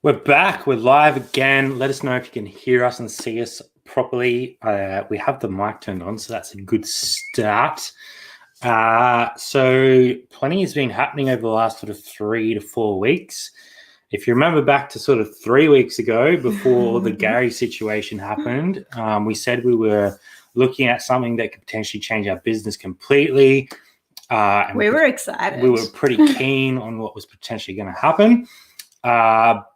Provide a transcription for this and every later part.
We're back. We're live again. Let us know if you can hear us and see us properly. We have the mic turned on, so that's a good start. So plenty has been happening over the last sort of 3 to 4 weeks. If you remember back to sort of 3 weeks ago, before the Gary situation happened, we said we were looking at something that could potentially change our business completely. And we were excited. We were pretty keen on what was potentially going to happen.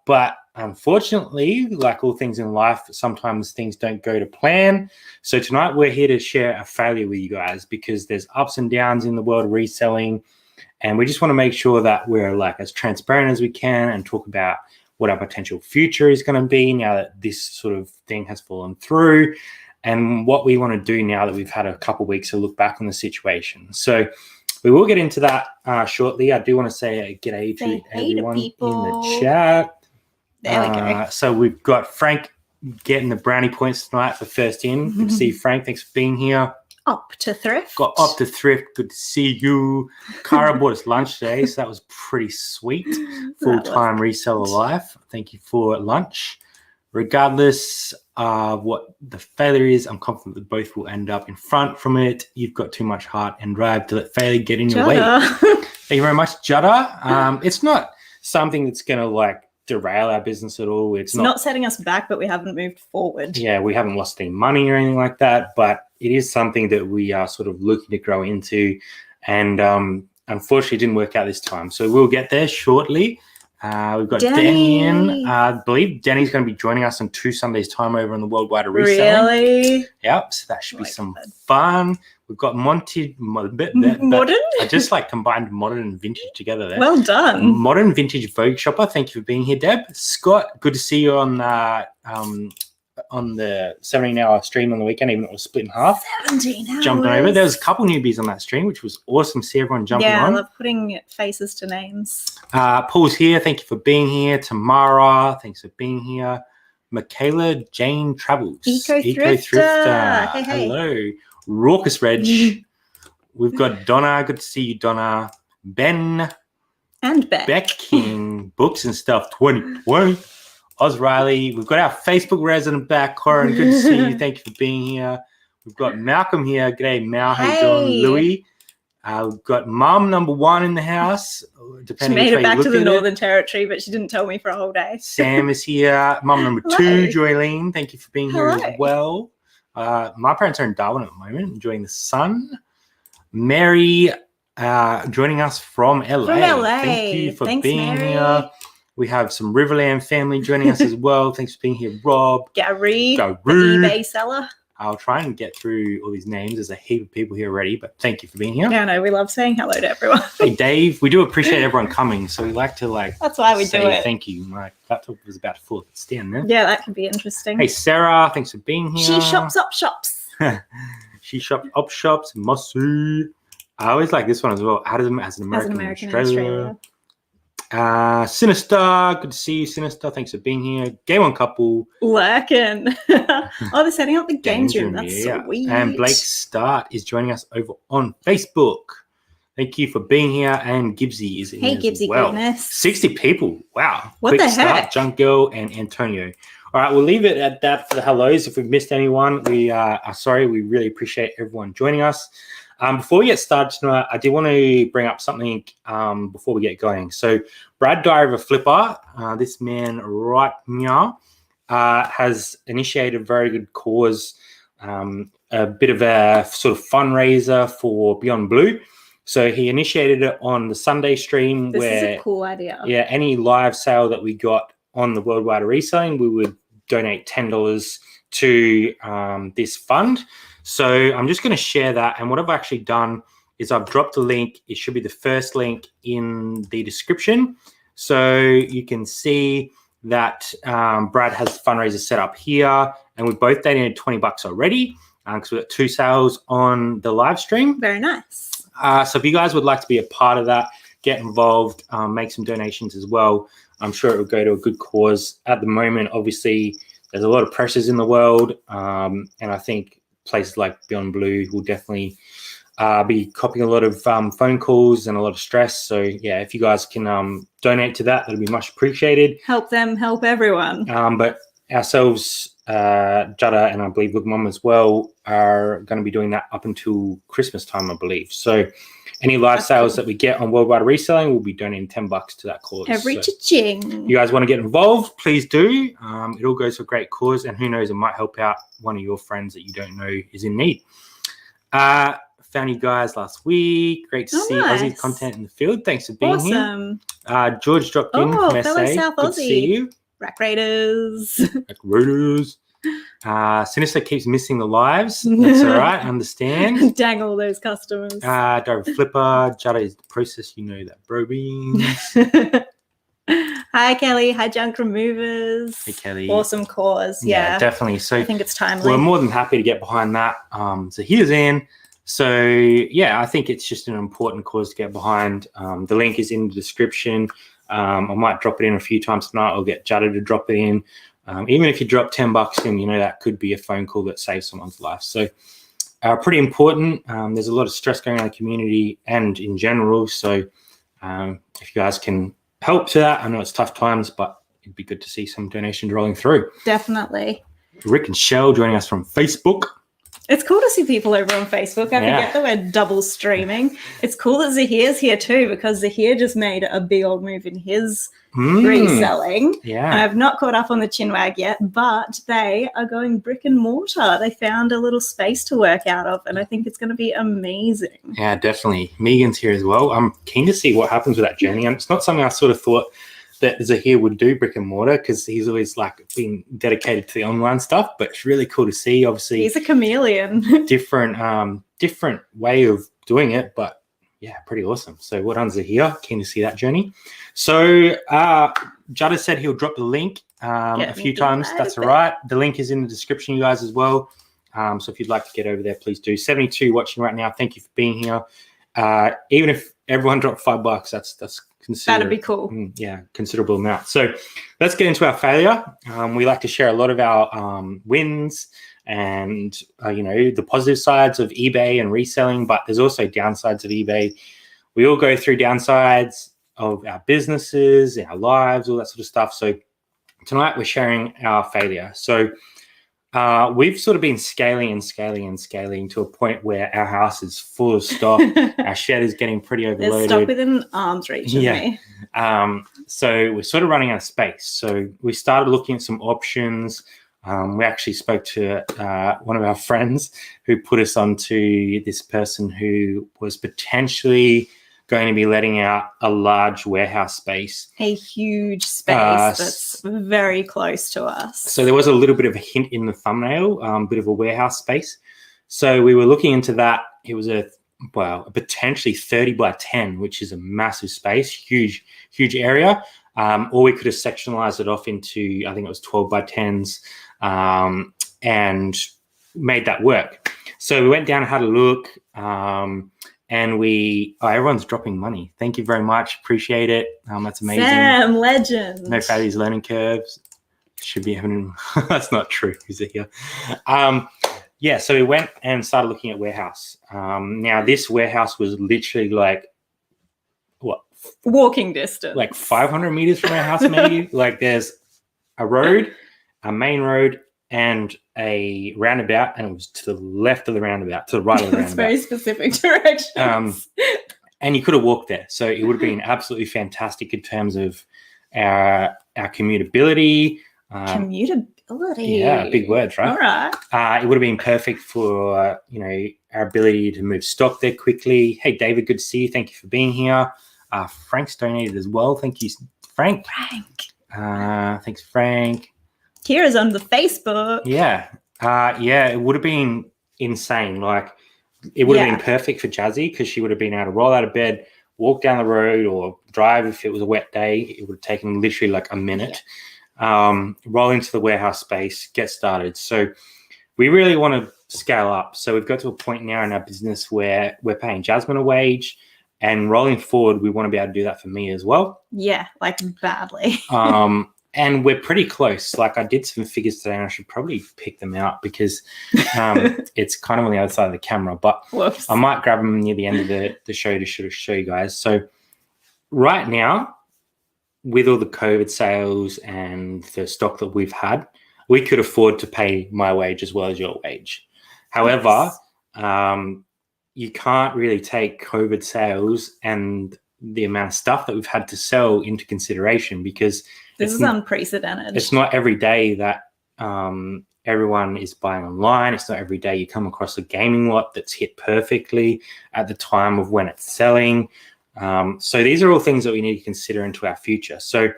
But unfortunately, like all things in life, sometimes things don't go to plan. So tonight we're here to share a failure with you guys because there's ups and downs in the world of reselling. And we just want to make sure that we're like as transparent as we can and talk about what our potential future is going to be now that this sort of thing has fallen through and what we want to do now that we've had a couple of weeks to look back on the situation. So we will get into that shortly. I do want to say a g'day to everyone in the chat. There we go. So we've got Frank getting the brownie points tonight for first in. Good to see you, Frank. Thanks for being here. Up to Thrift. Got Up to Thrift. Good to see you. Cara bought us lunch today, so that was pretty sweet. Full-time reseller life. Thank you for lunch. Regardless of what the failure is, I'm confident that both will end up in front from it. You've got too much heart and drive to let failure get in your way. Thank you very much, Judda. It's not something that's going to like derail our business at all. It's not setting us back, but we haven't moved forward. Yeah, we haven't lost any money or anything like that, but it is something that we are sort of looking to grow into. And unfortunately, it didn't work out this time. So we'll get there shortly. We've got Danny in. I believe Danny's going to be joining us in 2 Sundays' time over on the Worldwide Reselling. Really? Yep. So that should be some fun. We've got Modern. I just like combined modern and vintage together there. Well done. Modern Vintage Vogue Shopper. Thank you for being here, Deb. Scott, good to see you on the 17-hour stream on the weekend, even though it was split in half. 17 hours. Jumping over. There was a couple newbies on that stream, which was awesome to see everyone jumping on. Yeah, I love putting faces to names. Paul's here. Thank you for being here. Tamara, thanks for being here. Michaela Jane Travels. Eco-Thrifter. Hey. Hello. Raucous Reg. We've got Donna. Good to see you, Donna. Ben. And Beck. Beck King. Books and Stuff 2020. Oz Riley. We've got our Facebook resident back. Corin, good to see you. Thank you for being here. We've got Malcolm here. G'day, Mal. How you doing? Louis. We've got Mum number 1 in the house. She made it back to the Northern Territory, but she didn't tell me for a whole day. Sam is here. Mum number 2, Joylene. Thank you for being here as well. My parents are in Darwin at the moment, enjoying the sun. Mary joining us from LA. Thank you for being Mary. here. We have some Riverland family joining us as well. Thanks for being here, Rob. Gary. The eBay seller. I'll try and get through all these names. There's a heap of people here already, but thank you for being here. No, we love saying hello to everyone. Hey, Dave, we do appreciate everyone coming, so we like to That's why we do it. Thank you. My laptop was about to fall off its stand there. Yeah, that could be interesting. Hey, Sarah, thanks for being here. She shops up shops. She shops up shops. Masu. I always like this one as well. As an American in Australia. Sinister, good to see you, Sinister. Thanks for being here. Game On Couple. Working. They're setting up the games room. That's sweet. And Blake Start is joining us over on Facebook. Thank you for being here. And Gibbsy is in here Gibbsy, as well. goodness. 60 people. Wow. What Quick the start. heck? Junk Girl and Antonio. All right, we'll leave it at that for the hellos. If we've missed anyone, we are sorry. We really appreciate everyone joining us. Before we get started tonight, I did want to bring up something before we get going. So Brad Diary of a Flipper, this man right now, has initiated a very good cause, a bit of a sort of fundraiser for Beyond Blue. So he initiated it on the Sunday stream. This is a cool idea. Yeah, any live sale that we got on the Worldwide Reselling, we would donate $10 to this fund. So I'm just going to share that. And what I've actually done is I've dropped the link. It should be the first link in the description. So you can see that Brad has the fundraiser set up here. And we've both donated $20 already because we've got 2 sales on the live stream. Very nice. So if you guys would like to be a part of that, get involved, make some donations as well. I'm sure it will go to a good cause. At the moment, obviously, there's a lot of pressures in the world. And I think places like Beyond Blue will definitely be copying a lot of phone calls and a lot of stress. So yeah, if you guys can donate to that, that'll be much appreciated. Help them, help everyone. But ourselves, Judda, and I believe Look Mum as well, are going to be doing that up until Christmas time, I believe. So any live sales that we get on Worldwide Reselling, we'll be donating $10 to that cause. Every so cha-ching. you guys want to get involved, please do. It all goes for a great cause, and who knows, it might help out one of your friends that you don't know is in need. Found you guys last week. Great to see Aussie content in the field. Thanks for being here. George dropped in from fellow SA. South Good Aussie. to see you. Rack Raiders. Rack Raiders. Sinister keeps missing the lives. That's all right. Understand. Dang all those customers. Driver Flipper. Judda is the process. You know that, bro beans. Hi, Kelly. Hi, Junk Removers. Hey, Kelly. Awesome cause. Yeah, definitely. So I think it's timely. We're more than happy to get behind that. So here's in. So yeah, I think it's just an important cause to get behind. The link is in the description. I might drop it in a few times tonight. I'll get Judda to drop it in. Even if you drop $10 in, you know, that could be a phone call that saves someone's life. So pretty important. There's a lot of stress going on in the community and in general. So if you guys can help to that, I know it's tough times, but it'd be good to see some donations rolling through. Definitely. Rick and Shell joining us from Facebook. It's cool to see people over on Facebook. I forget that we're double streaming. It's cool that Zahir's here too, because Zahir just made a big old move in his reselling. Yeah. And I've not caught up on the Chinwag yet, but they are going brick and mortar. They found a little space to work out of, and I think it's going to be amazing. Yeah, definitely. Megan's here as well. I'm keen to see what happens with that journey. And it's not something I sort of thought that Zahir would do, brick and mortar, because he's always like been dedicated to the online stuff, but it's really cool to see. Obviously he's a chameleon. different way of doing it, but yeah, pretty awesome. So well done, Zahir. Keen to see that journey. So Judda said he'll drop the link a few times. That's all right. The link is in the description, you guys, as well. So if you'd like to get over there, please do. 72 watching right now. Thank you for being here. Even if everyone dropped $5, that's that'd be cool. Yeah, considerable amount. So let's get into our failure. We like to share a lot of our wins and the positive sides of eBay and reselling, but there's also downsides of eBay. We all go through downsides of our businesses, our lives, all that sort of stuff. So tonight we're sharing our failure. So we've sort of been scaling to a point where our house is full of stock. Our shed is getting pretty overloaded. There's stock within arm's reach of me. So we're sort of running out of space. So we started looking at some options. We actually spoke to one of our friends who put us onto this person who was potentially going to be letting out a large warehouse space. A huge space that's very close to us. So there was a little bit of a hint in the thumbnail, bit of a warehouse space. So we were looking into that. It was a potentially 30 by 10, which is a massive space, huge area. Or we could have sectionalized it off into, I think it was 12 by 10s, and made that work. So we went down and had a look, and everyone's dropping money. Thank you very much. Appreciate it. That's amazing. Sam, legend. No failures, learning curves. Should be having, that's not true. Is it here? So we went and started looking at warehouse. Now this warehouse was literally like, walking distance, like 500 meters from our house, maybe. Like there's a road, a main road, and a roundabout, and it was to the left of the roundabout, to the right of the roundabout. It's very specific directions. And you could have walked there, so it would have been absolutely fantastic in terms of our commutability. Commutability. Yeah, big words, right? All right. It would have been perfect for our ability to move stock there quickly. Hey, David, good to see you. Thank you for being here. Frank's donated as well. Thank you, Frank. Thanks, Frank. Kira's on the Facebook. Yeah, it would have been insane. Like, it would have been perfect for Jazzy, because she would have been able to roll out of bed, walk down the road, or drive if it was a wet day. It would have taken literally like a minute. Roll into the warehouse space, get started. So we really want to scale up. So we've got to a point now in our business where we're paying Jasmin a wage, and rolling forward, we want to be able to do that for me as well. Yeah, like badly. and we're pretty close. Like, I did some figures today, and I should probably pick them out because it's kind of on the other side of the camera. But Whoops. I might grab them near the end of the show to sort of show you guys. So right now, with all the COVID sales and the stock that we've had, we could afford to pay my wage as well as your wage. However, you can't really take COVID sales and the amount of stuff that we've had to sell into consideration, because this is unprecedented. It's not every day that everyone is buying online. It's not every day you come across a gaming lot that's hit perfectly at the time of when it's selling. So these are all things that we need to consider into our future. So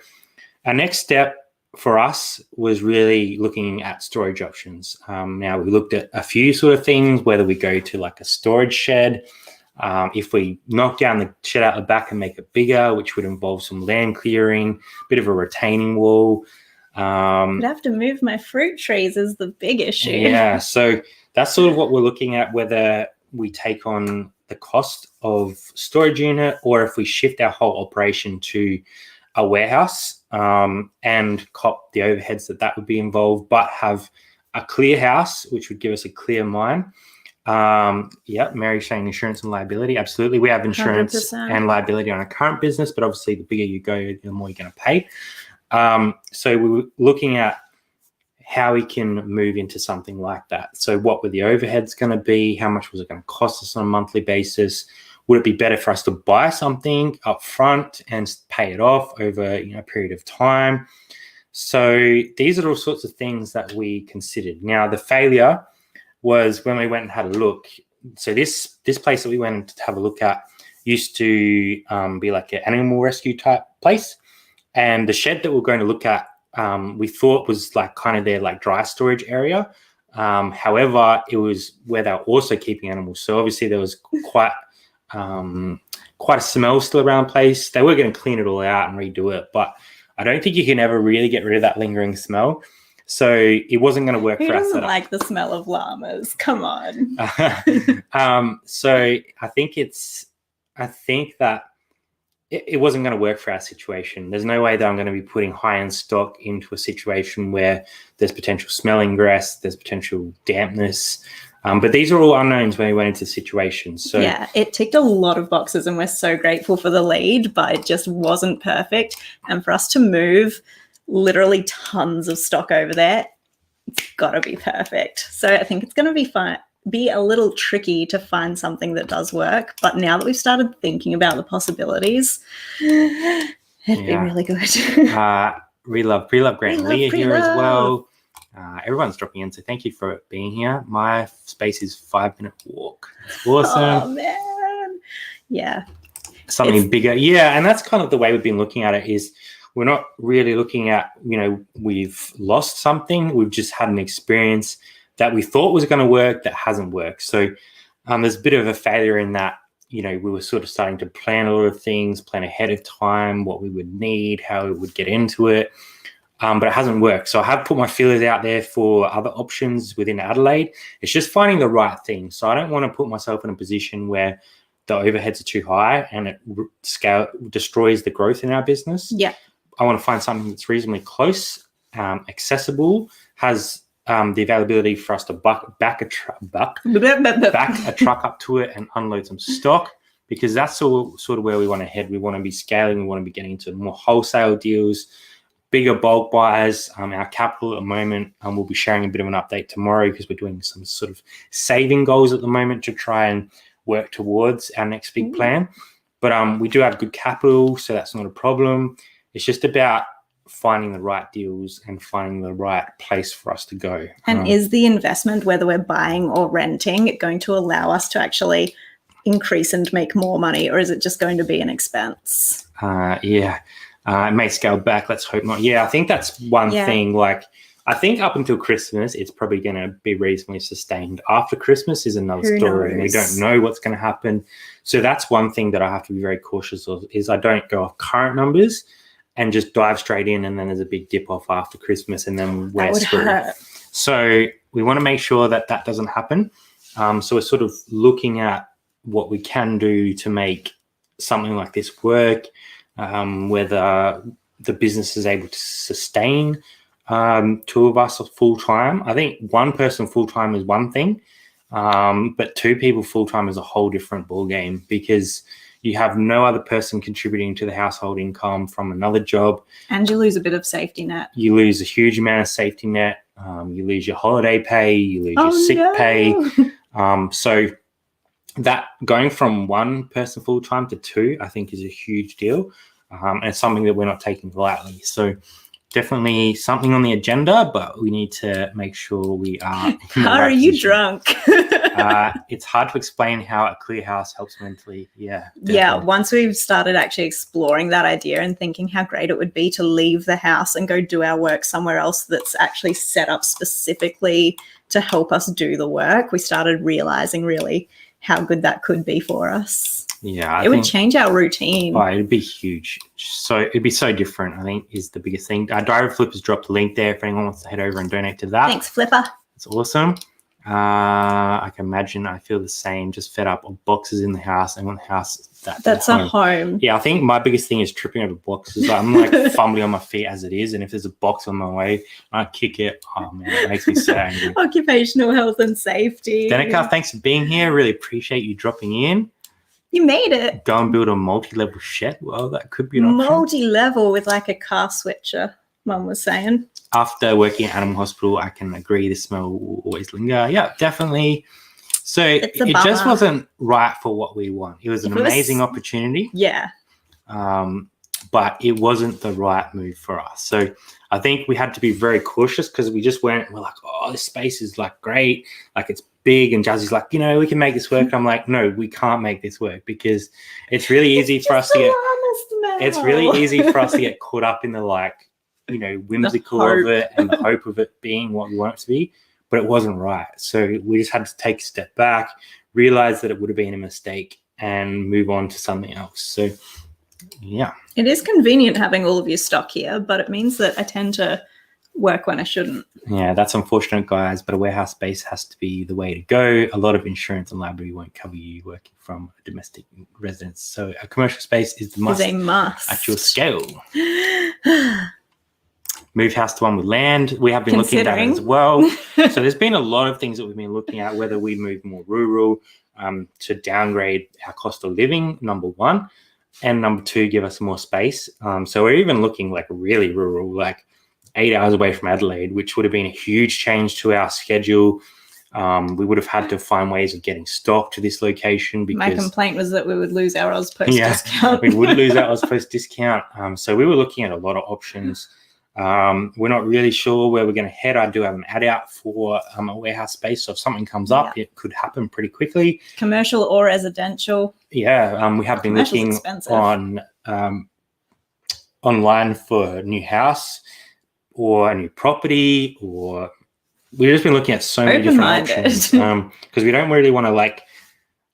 our next step for us was really looking at storage options. Now, we looked at a few sort of things, whether we go to like a storage shed, if we knock down the shed out the back and make it bigger, which would involve some land clearing, a bit of a retaining wall. I'd have to move my fruit trees is the big issue. Yeah, so that's sort of what we're looking at, whether we take on the cost of storage unit or if we shift our whole operation to a warehouse and cop the overheads that would be involved, but have a clear house, which would give us a clear mine. Mary's saying insurance and liability. Absolutely. We have insurance 100%. And liability on our current business, but obviously the bigger you go, the more you're going to pay. So we were looking at how we can move into something like that. So what were the overheads going to be? How much was it going to cost us on a monthly basis? Would it be better for us to buy something up front and pay it off over a period of time? So these are all sorts of things that we considered. Now, the failure was when we went and had a look. So this place that we went to have a look at used to be like an animal rescue type place. And the shed that we're going to look at, we thought was like kind of their like dry storage area. However, it was where they were also keeping animals. So obviously there was quite a smell still around the place. They were going to clean it all out and redo it, but I don't think you can ever really get rid of that lingering smell. So it wasn't going to work Who for us. doesn't like the smell of llamas? Come on. So I think that it wasn't going to work for our situation. There's no way that I'm going to be putting high-end stock into a situation where there's potential smell ingress, there's potential dampness. But these are all unknowns when we went into the situation. So yeah, it ticked a lot of boxes and we're so grateful for the lead, but it just wasn't perfect. And for us to move literally tons of stock over there, it's got to be perfect. So I think it's going to be a little tricky to find something that does work. But now that we've started thinking about the possibilities, it'd be really good. Pre-love Grant and Leah here as well. Everyone's dropping in, so thank you for being here. My space is 5-minute walk. That's awesome. Oh, man. Yeah. Something bigger. Yeah, and that's kind of the way we've been looking at it is we're not really looking at, we've lost something. We've just had an experience that we thought was going to work that hasn't worked. So there's a bit of a failure in that, we were sort of starting to plan a lot of things, plan ahead of time, what we would need, how we would get into it. But it hasn't worked. So I have put my feelers out there for other options within Adelaide. It's just finding the right thing. So I don't want to put myself in a position where the overheads are too high and it destroys the growth in our business. Yeah. I want to find something that's reasonably close, accessible, has the availability for us to back a truck up to it and unload some stock, because that's sort of where we want to head. We want to be scaling. We want to be getting into more wholesale deals, bigger bulk buys. Our capital at the moment, we'll be sharing a bit of an update tomorrow because we're doing some sort of saving goals at the moment to try and work towards our next big plan. But we do have good capital, so that's not a problem. It's just about finding the right deals and finding the right place for us to go. And is the investment, whether we're buying or renting, going to allow us to actually increase and make more money, or is it just going to be an expense? It may scale back. Let's hope not. Yeah, I think that's one thing. Like, I think up until Christmas, it's probably going to be reasonably sustained. After Christmas is another story, and we don't know what's going to happen. So that's one thing that I have to be very cautious of, is I don't go off current numbers and just dive straight in, and then there's a big dip off after Christmas, and then we're screwed. So we want to make sure that doesn't happen. So we're sort of looking at what we can do to make something like this work. Whether the business is able to sustain 2 of us full-time. I think 1 person full-time is one thing, but 2 people full-time is a whole different ballgame, because you have no other person contributing to the household income from another job. And you lose a bit of safety net. You lose a huge amount of safety net. You lose your holiday pay. You lose your sick pay. So that going from 1 person full-time to 2, I think, is a huge deal. And it's something that we're not taking lightly. So definitely something on the agenda, but we need to make sure we are. Are you drunk? It's hard to explain how a clear house helps mentally. Yeah. Definitely. Yeah. Once we've started actually exploring that idea and thinking how great it would be to leave the house and go do our work somewhere else that's actually set up specifically to help us do the work, we started realizing really how good that could be for us. Yeah, it would change our routine. Oh, it'd be huge. So it'd be so different, I think, is the biggest thing. Driver Flipper's dropped a link there if anyone wants to head over and donate to that. Thanks, Flipper. It's awesome. I can imagine I feel the same, just fed up of boxes in the house and want the house that's a home. Yeah, I think my biggest thing is tripping over boxes. I'm like fumbling on my feet as it is, and if there's a box on my way, I kick it. Oh man, it makes me so angry. Occupational health and safety. Denica, thanks for being here. Really appreciate you dropping in. You made it. Go and build a multi-level shed. Well, that could be an option. Multi-level with like a car switcher, Mum was saying. After working at Animal Hospital, I can agree the smell will always linger. Yeah, definitely. So it just wasn't right for what we want. It was an amazing opportunity. Yeah. But it wasn't the right move for us. So I think we had to be very cautious, because we just we're like, oh, this space is like great. Like it's big. And Jazzy's like, we can make this work. I'm like, no, we can't make this work, because it's really easy for us to get, it's really easy for us to get caught up in the whimsical of it and the hope of it being what we want it to be, but it wasn't right. So we just had to take a step back, realize that it would have been a mistake, and move on to something else. So yeah. It is convenient having all of your stock here, but it means that I tend to work when I shouldn't. Yeah, that's unfortunate, guys, but a warehouse space has to be the way to go. A lot of insurance and liability won't cover you working from a domestic residence. So a commercial space is the must. Is a must. At your scale. Move house to one with land. We have been looking at that as well. So there's been a lot of things that we've been looking at, whether we move more rural, to downgrade our cost of living, number 1, and number 2, give us more space. So we're even looking like really rural, like 8 hours away from Adelaide, which would have been a huge change to our schedule. We would have had to find ways of getting stock to this location. Because my complaint was that we would lose our Oz Post discount. We would lose our Oz Post discount. So we were looking at a lot of options. We're not really sure where we're going to head. I do have an ad out for a warehouse space. So if something comes up, it could happen pretty quickly. Commercial or residential. Yeah, we have been looking on online for a new house or a new property, or we've just been looking at so many different options, because we don't really want to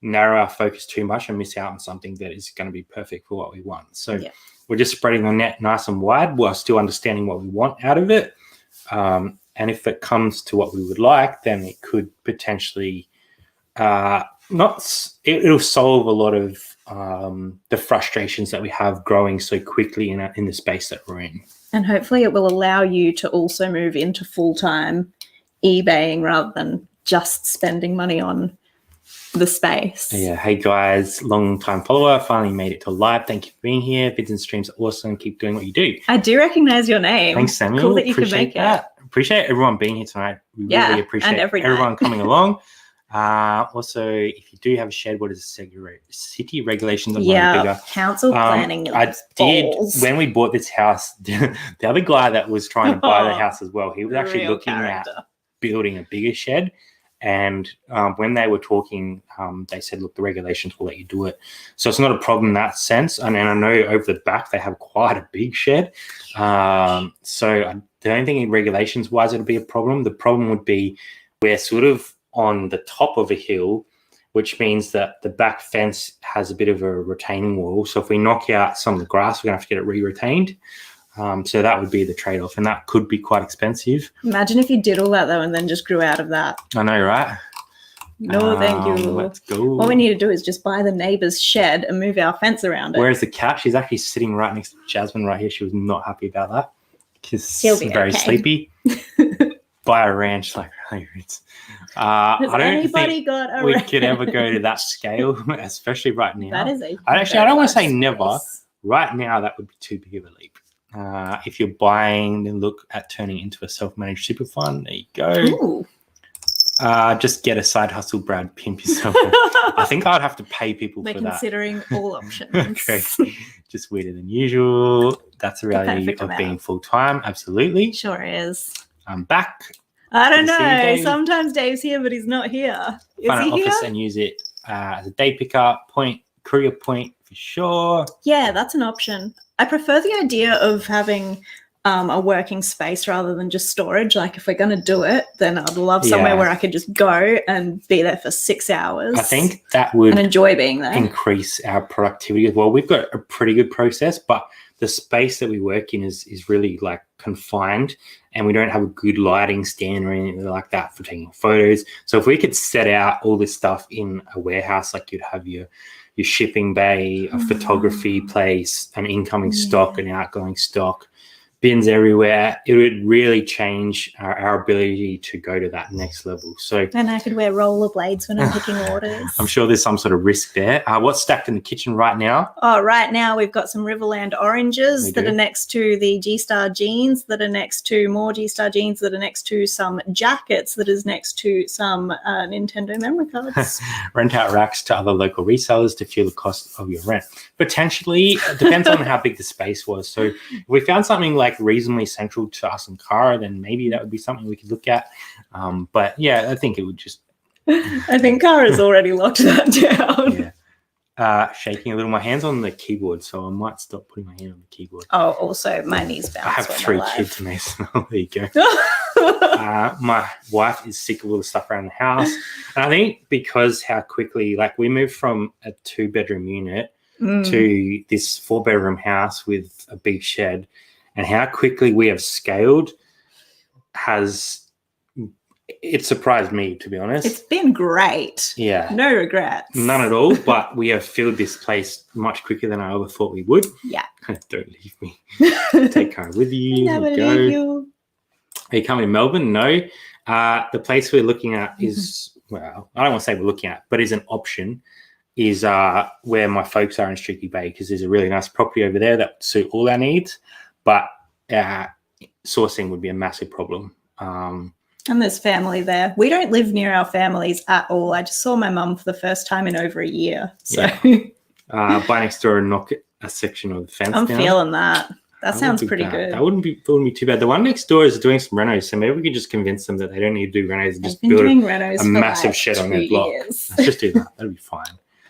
narrow our focus too much and miss out on something that is going to be perfect for what we want. So we're just spreading the net nice and wide while still understanding what we want out of it. And if it comes to what we would like, then it could potentially it'll solve a lot of the frustrations that we have growing so quickly in the space that we're in. And hopefully it will allow you to also move into full-time eBaying rather than just spending money on the space. Yeah. Hey, guys, long-time follower, finally made it to live. Thank you for being here. Vids and streams are awesome. Keep doing what you do. I do recognize your name. Thanks, Samuel. Cool that you can make it. Appreciate everyone being here tonight. We really appreciate everyone coming along. Also, if you do have a shed, what is the city regulations? Bigger. Council planning. When we bought this house, the other guy that was trying to buy the house as well, he was actually looking at building a bigger shed. And when they were talking, they said, look, the regulations will let you do it. So it's not a problem in that sense. And I know over the back, they have quite a big shed. So I don't think regulations-wise it'll be a problem. The problem would be we're sort of on the top of a hill, which means that the back fence has a bit of a retaining wall. So if we knock out some of the grass, we're going to have to get it re-retained. So that would be the trade-off, and that could be quite expensive. Imagine if you did all that, though, and then just grew out of that. I know, right? No, thank you. Let's go. What we need to do is just buy the neighbour's shed and move our fence around it. Where's the cat? She's actually sitting right next to Jasmin right here. She was not happy about that because He'll be very okay. sleepy. Buy a ranch like it's. I don't think we could ever go to that scale, especially right now. That is a I don't want to say space. never. Right now, that would be too big of a leap. If you're buying, then look at turning into a self-managed super fund. There you go. Ooh. Just get a side hustle, Brad. Pimp yourself. I think I'd have to pay people We're for that. considering all options. Okay. Just weirder than usual. That's the reality of being full-time. Absolutely. Sure is. I'm back. I don't Good to see you, know. Dave. Sometimes Dave's here, but he's not here. Is Find he an here? office and use it as a day pickup point, courier point for sure. Yeah, that's an option. I prefer the idea of having a working space rather than just storage. Like if we're going to do it, then I'd love somewhere where I could just go and be there for 6 hours. I think that would and enjoy being there. Increase our productivity as well. We've got a pretty good process, but the space that we work in is really like confined, and we don't have a good lighting stand or anything like that for taking photos. So if we could set out all this stuff in a warehouse, like you'd have your shipping bay, a photography place, an incoming stock, an outgoing stock, bins everywhere, it would really change our ability to go to that next level. So, and I could wear rollerblades when I'm picking orders. I'm sure there's some sort of risk there. What's stacked in the kitchen right now? Oh, right now we've got some Riverland oranges that are next to the G-Star jeans, that are next to more G-Star jeans, that are next to some jackets, that is next to some Nintendo memory cards. Rent out racks to other local resellers to fuel the cost of your rent. Potentially, it depends on how big the space was. So if we found something like reasonably central to us and Cara, then maybe that would be something we could look at. But yeah, I think it would just... I think Cara's already locked that down. Yeah. Shaking a little. My hand's on the keyboard, so I might stop putting my hand on the keyboard. Oh, also my knees bounce. I have 3 kids and they smell. There you go. My wife is sick of all the stuff around the house. And I think because how quickly, like we moved from a 2-bedroom unit to this 4-bedroom house with a big shed, and how quickly we have scaled it surprised me, to be honest. It's been great. Yeah. No regrets. None at all, but we have filled this place much quicker than I ever thought we would. Yeah. Don't leave me. Take Cara with you. Never leave you. Are you coming to Melbourne? No. The place we're looking at is, well, I don't want to say we're looking at, but is an option, is where my folks are in Streaky Bay, because there's a really nice property over there that would suit all our needs, but sourcing would be a massive problem. And there's family there. We don't live near our families at all. I just saw my mum for the first time in over a year. So buy next door and knock a section of the fence I'm down. feeling that. That sounds pretty good. That wouldn't be too bad. The one next door is doing some renos, so maybe we could just convince them that they don't need to do renos and just build a massive shed on their block. Let's just do that. That'll be fine.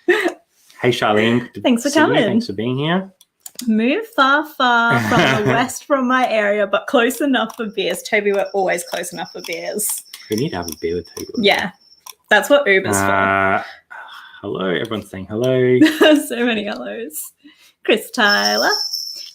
Hey, Charlene. Thanks for coming. Thanks for being here. Move far from the west from my area, but close enough for beers. Toby, we're always close enough for beers. We need to have a beer with Toby. Yeah, that's what Uber's for. Hello, everyone's saying hello. So many hellos. Chris Tyler,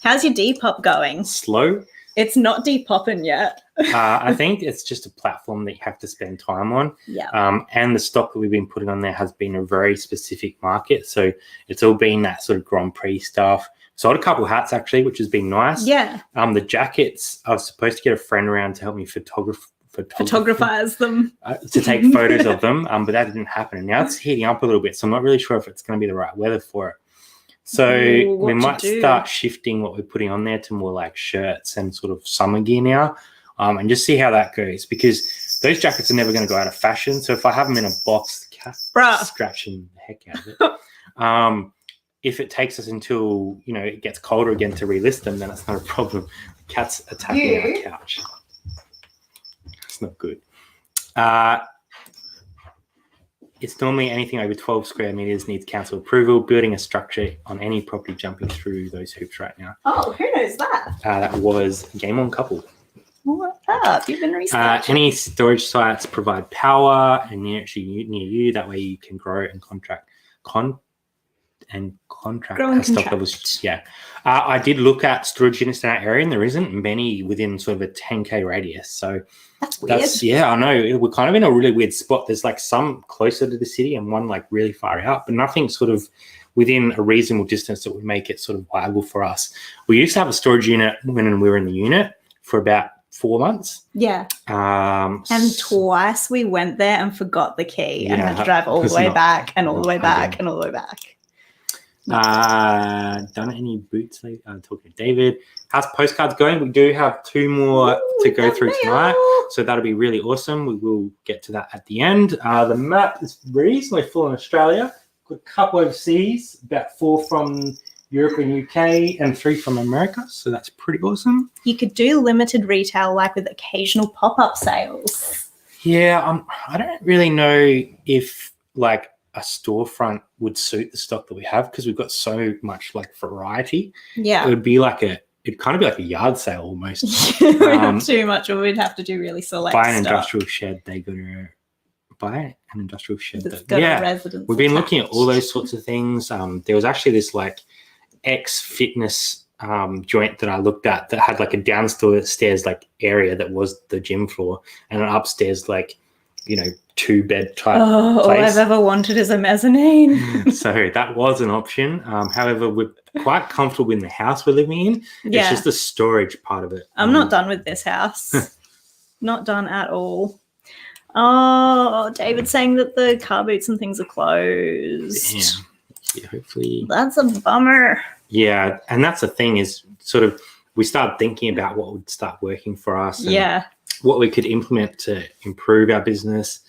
how's your Depop going? Slow. It's not Depopping yet. I think it's just a platform that you have to spend time on. Yeah. And the stock that we've been putting on there has been a very specific market. So it's all been that sort of Grand Prix stuff. Sold a couple of hats actually, which has been nice. Yeah. The jackets, I was supposed to get a friend around to help me photographize them. To take photos of them, but that didn't happen. And now it's heating up a little bit, so I'm not really sure if it's going to be the right weather for it. So we might start shifting what we're putting on there to more like shirts and sort of summer gear now, and just see how that goes, because those jackets are never going to go out of fashion. So if I have them in a box, the cat's scratching the heck out of it. If it takes us until, it gets colder again to relist them, then it's not a problem. The cat's attacking our couch. It's not good. It's normally anything over 12 square meters needs council approval. Building a structure on any property jumping through those hoops right now. Oh, who knows that? That was Game On Couple. What up? You've been researching. Any storage sites provide power and near you. That way you can grow and and contract Growing stock contract. levels. Yeah. I did look at storage units in our area, and there isn't many within sort of a 10K radius. So That's weird. I know. We're kind of in a really weird spot. There's like some closer to the city and one like really far out, but nothing sort of within a reasonable distance that would make it sort of viable for us. We used to have a storage unit when we were in the unit for about 4 months. Yeah. And twice we went there and forgot the key and had to drive all the way back and all the way back and all the way back. Done any boots? Talking to David. How's Postcards going? We do have 2 more to go through tonight, so that'll be really awesome. We will get to that at the end. The map is reasonably full in Australia. Got a couple overseas, about 4 from Europe and UK, and 3 from America. So that's pretty awesome. You could do limited retail, like with occasional pop-up sales. Yeah, I don't really know if like a storefront would suit the stock that we have because we've got so much like variety. Yeah, it would be like it'd kind of be like a yard sale almost. We have too much, or we'd have to do really select. Buy an stuff. industrial shed. They go to buy an industrial shed. That's got a residence we've been attached. looking at all those sorts of things. There was actually this like ex-fitness joint that I looked at that had like a downstairs like area that was the gym floor and an upstairs like 2-bed type all place. I've ever wanted is a mezzanine. So that was an option. However, we're quite comfortable in the house we're living in. Yeah. It's just the storage part of it. I'm not done with this house. Not done at all. Oh, David's saying that the car boots and things are closed. Yeah, hopefully. That's a bummer. Yeah, and that's the thing is sort of we started thinking about what would start working for us. And what we could implement to improve our business.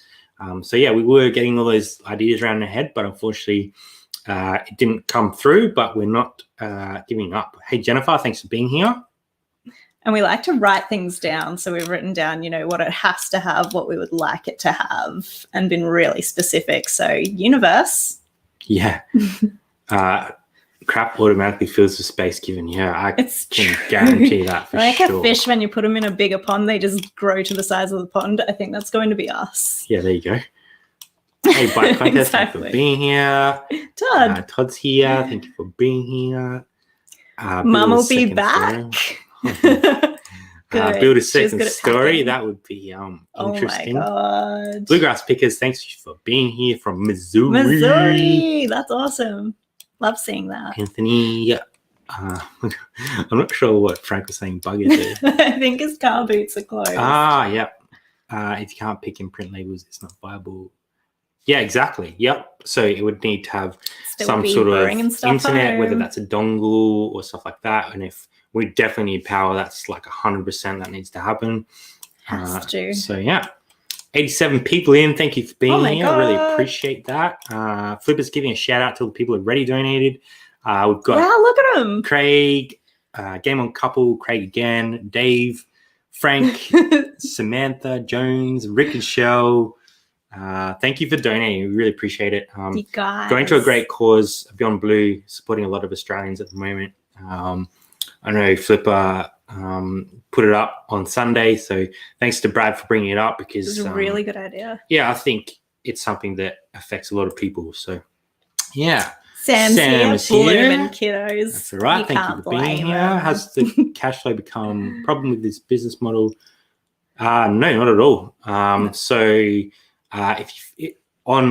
We were getting all those ideas around our head, but unfortunately it didn't come through, but we're not giving up. Hey, Jennifer, thanks for being here. And we like to write things down. So we've written down, what it has to have, what we would like it to have, and been really specific. So universe. Yeah. Crap automatically fills the space given. Yeah, I can guarantee that for like sure. A fish, when you put them in a bigger pond, they just grow to the size of the pond. I think that's going to be us. Yeah, there you go. Hey, Bike Contest, thanks for being here. Todd's here. Thank you for being here. Mum will be back. Build a second story. That would be interesting. Oh my God. Bluegrass Pickers, thanks for being here from Missouri. Missouri. That's awesome. Love seeing that. Anthony, I'm not sure what Frank was saying. Bug is it? I think his car boots are closed. Yep. If you can't pick in print labels, it's not viable. Yeah, exactly. Yep. So it would need to have some sort of internet, whether that's a dongle or stuff like that. And if we definitely need power, that's like 100% that needs to happen. Has to. So yeah. 87 people in. Thank you for being here. God. I really appreciate that. Flipper's giving a shout out to all the people who've already donated. We've got look at them. Craig, Game On Couple, Craig again, Dave, Frank, Samantha, Jones, Rick and Shell. Thank you for donating. We really appreciate it. You guys. Going to a great cause, Beyond Blue, supporting a lot of Australians at the moment. I know Flipper put it up on Sunday, so thanks to Brad for bringing it up because it's a really good idea. Yeah, I think it's something that affects a lot of people. So, yeah. Sam's here, blooming kiddos. That's all right. Thank you for being here. Has the cash flow become a problem with this business model? No, not at all.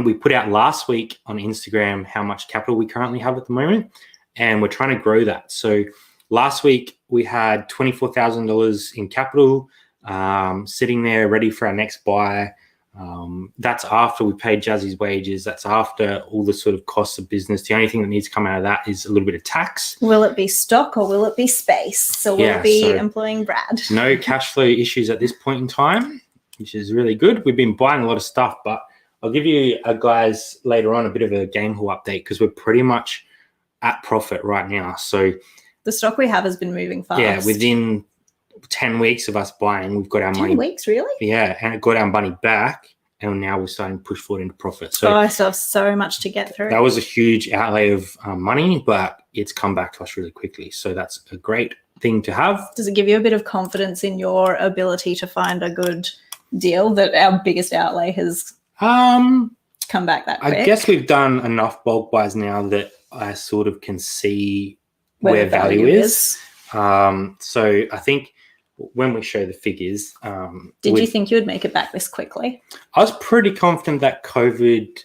We put out last week on Instagram how much capital we currently have at the moment, and we're trying to grow that. So last week we had $24,000 in capital sitting there ready for our next buy. That's after we paid Jazzy's wages. That's after all the sort of costs of business. The only thing that needs to come out of that is a little bit of tax. Will it be stock or will it be space? So will it be employing Brad? No cash flow issues at this point in time, which is really good. We've been buying a lot of stuff, but I'll give you guys later on a bit of a game haul update because we're pretty much at profit right now. So the stock we have has been moving fast. Yeah, within 10 weeks of us buying, we've got our money. 10 weeks, really? Yeah, and it got our money back, and now we're starting to push forward into profit. So I still have so much to get through. That was a huge outlay of money, but it's come back to us really quickly. So that's a great thing to have. Does it give you a bit of confidence in your ability to find a good deal that our biggest outlay has come back that quick? I guess we've done enough bulk buys now that I sort of can see Where where value is. So I think when we show the figures, did you think you would make it back this quickly? I was pretty confident that COVID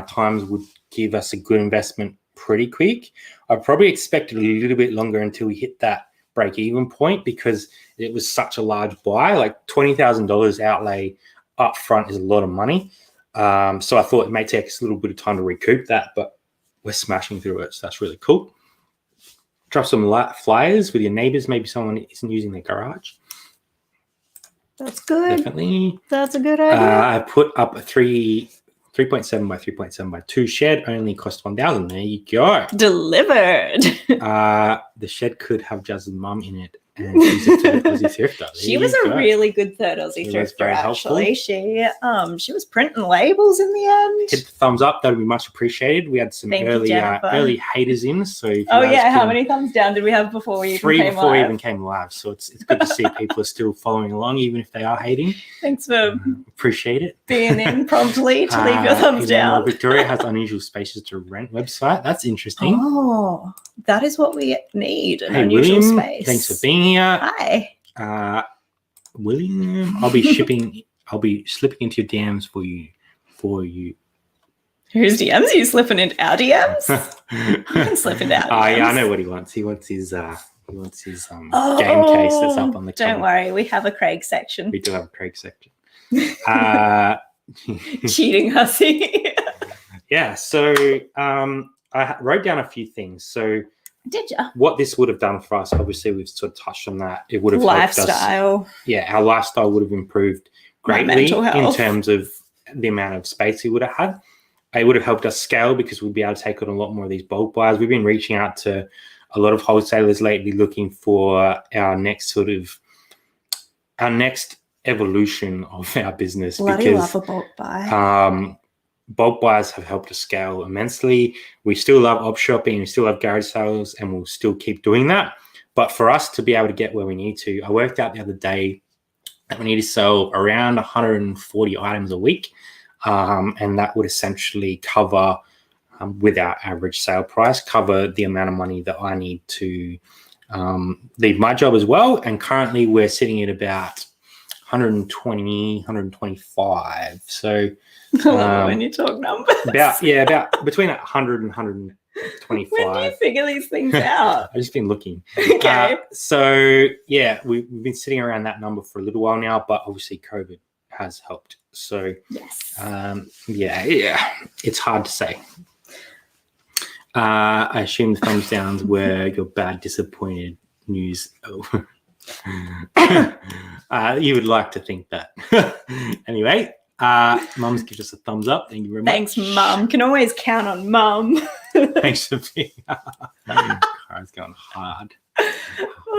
times would give us a good investment pretty quick. I probably expected a little bit longer until we hit that break-even point because it was such a large buy. Like $20,000 outlay up front is a lot of money. So I thought it may take us a little bit of time to recoup that, but we're smashing through it, so that's really cool. Drop some flyers with your neighbors. Maybe someone isn't using their garage. That's good. Definitely. That's a good idea. I put up a 3.7 by 3.7 by 2 shed. Only cost $1,000. There you go. Delivered. The shed could have Jasmin's mum in it, and she's a third Aussie thrifter. She was a really good third Aussie thrifter, actually. She was printing labels in the end. Hit the thumbs up. That would be much appreciated. We had some early haters in. So how many thumbs down did we have before we even came live? 3 before we even came live. So it's good to see people are still following along, even if they are hating. Thanks for appreciate it. Being in promptly to leave your thumbs down. Victoria has unusual spaces to rent website. That's interesting. Oh, that is what we need, an unusual William, space. Thanks for being here. Hi. William, I'll be slipping into your DMs for you. Whose DMs are you slipping into? Our DMs? I can slip into our DMs. Yeah, I know what he wants. He wants his game case that's up on the Don't worry, we have a Craig section. We do have a Craig section. Cheating hussy. Yeah, so I wrote down a few things. So did you? What this would have done for us, obviously we've sort of touched on that. It would have lifestyle. Helped us, our lifestyle would have improved greatly in terms of the amount of space we would have had. It would have helped us scale because we'd be able to take on a lot more of these bulk buys. We've been reaching out to a lot of wholesalers lately looking for our next evolution of our business. Bloody love a bulk buy. Bulk buys have helped us scale immensely. We still love op shopping, we still love garage sales, and we'll still keep doing that. But for us to be able to get where we need to, I worked out the other day that we need to sell around 140 items a week. And that would essentially cover, with our average sale price, cover the amount of money that I need to leave my job as well. And currently we're sitting at about 120, 125. So I love it when you talk numbers. About between 100 and 125. When do you figure these things out? I've just been looking. Okay. We've been sitting around that number for a little while now, but obviously COVID has helped. So yes. It's hard to say. I assume the thumbs downs were your bad, disappointed news. You would like to think that. Anyway, Mum's gives us a thumbs up. Thank you very much. Thanks, Mum. Can always count on Mum. Thanks for being. Car's going hard.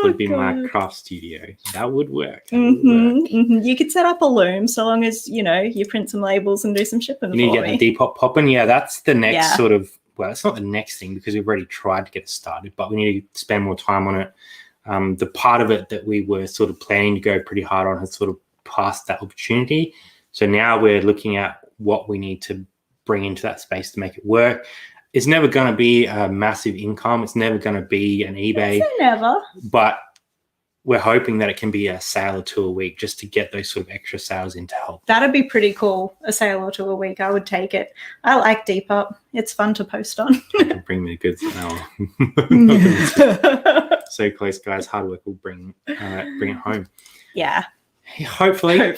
Would be my craft studio. That would work. You could set up a loom so long as you print some labels and do some shipping. You need to get the Depop popping. Yeah, that's the next sort of. Well, it's not the next thing because we've already tried to get it started, but we need to spend more time on it. The part of it that we were sort of planning to go pretty hard on has sort of passed that opportunity. So now we're looking at what we need to bring into that space to make it work. It's never going to be a massive income. It's never going to be an eBay. Never. But we're hoping that it can be a sale or two a week just to get those sort of extra sales in to help. That'd be pretty cool. A sale or two a week. I would take it. I like Depop. It's fun to post on. Bring me the goods now. So close, guys. Hard work will bring it home. Yeah. Hopefully. I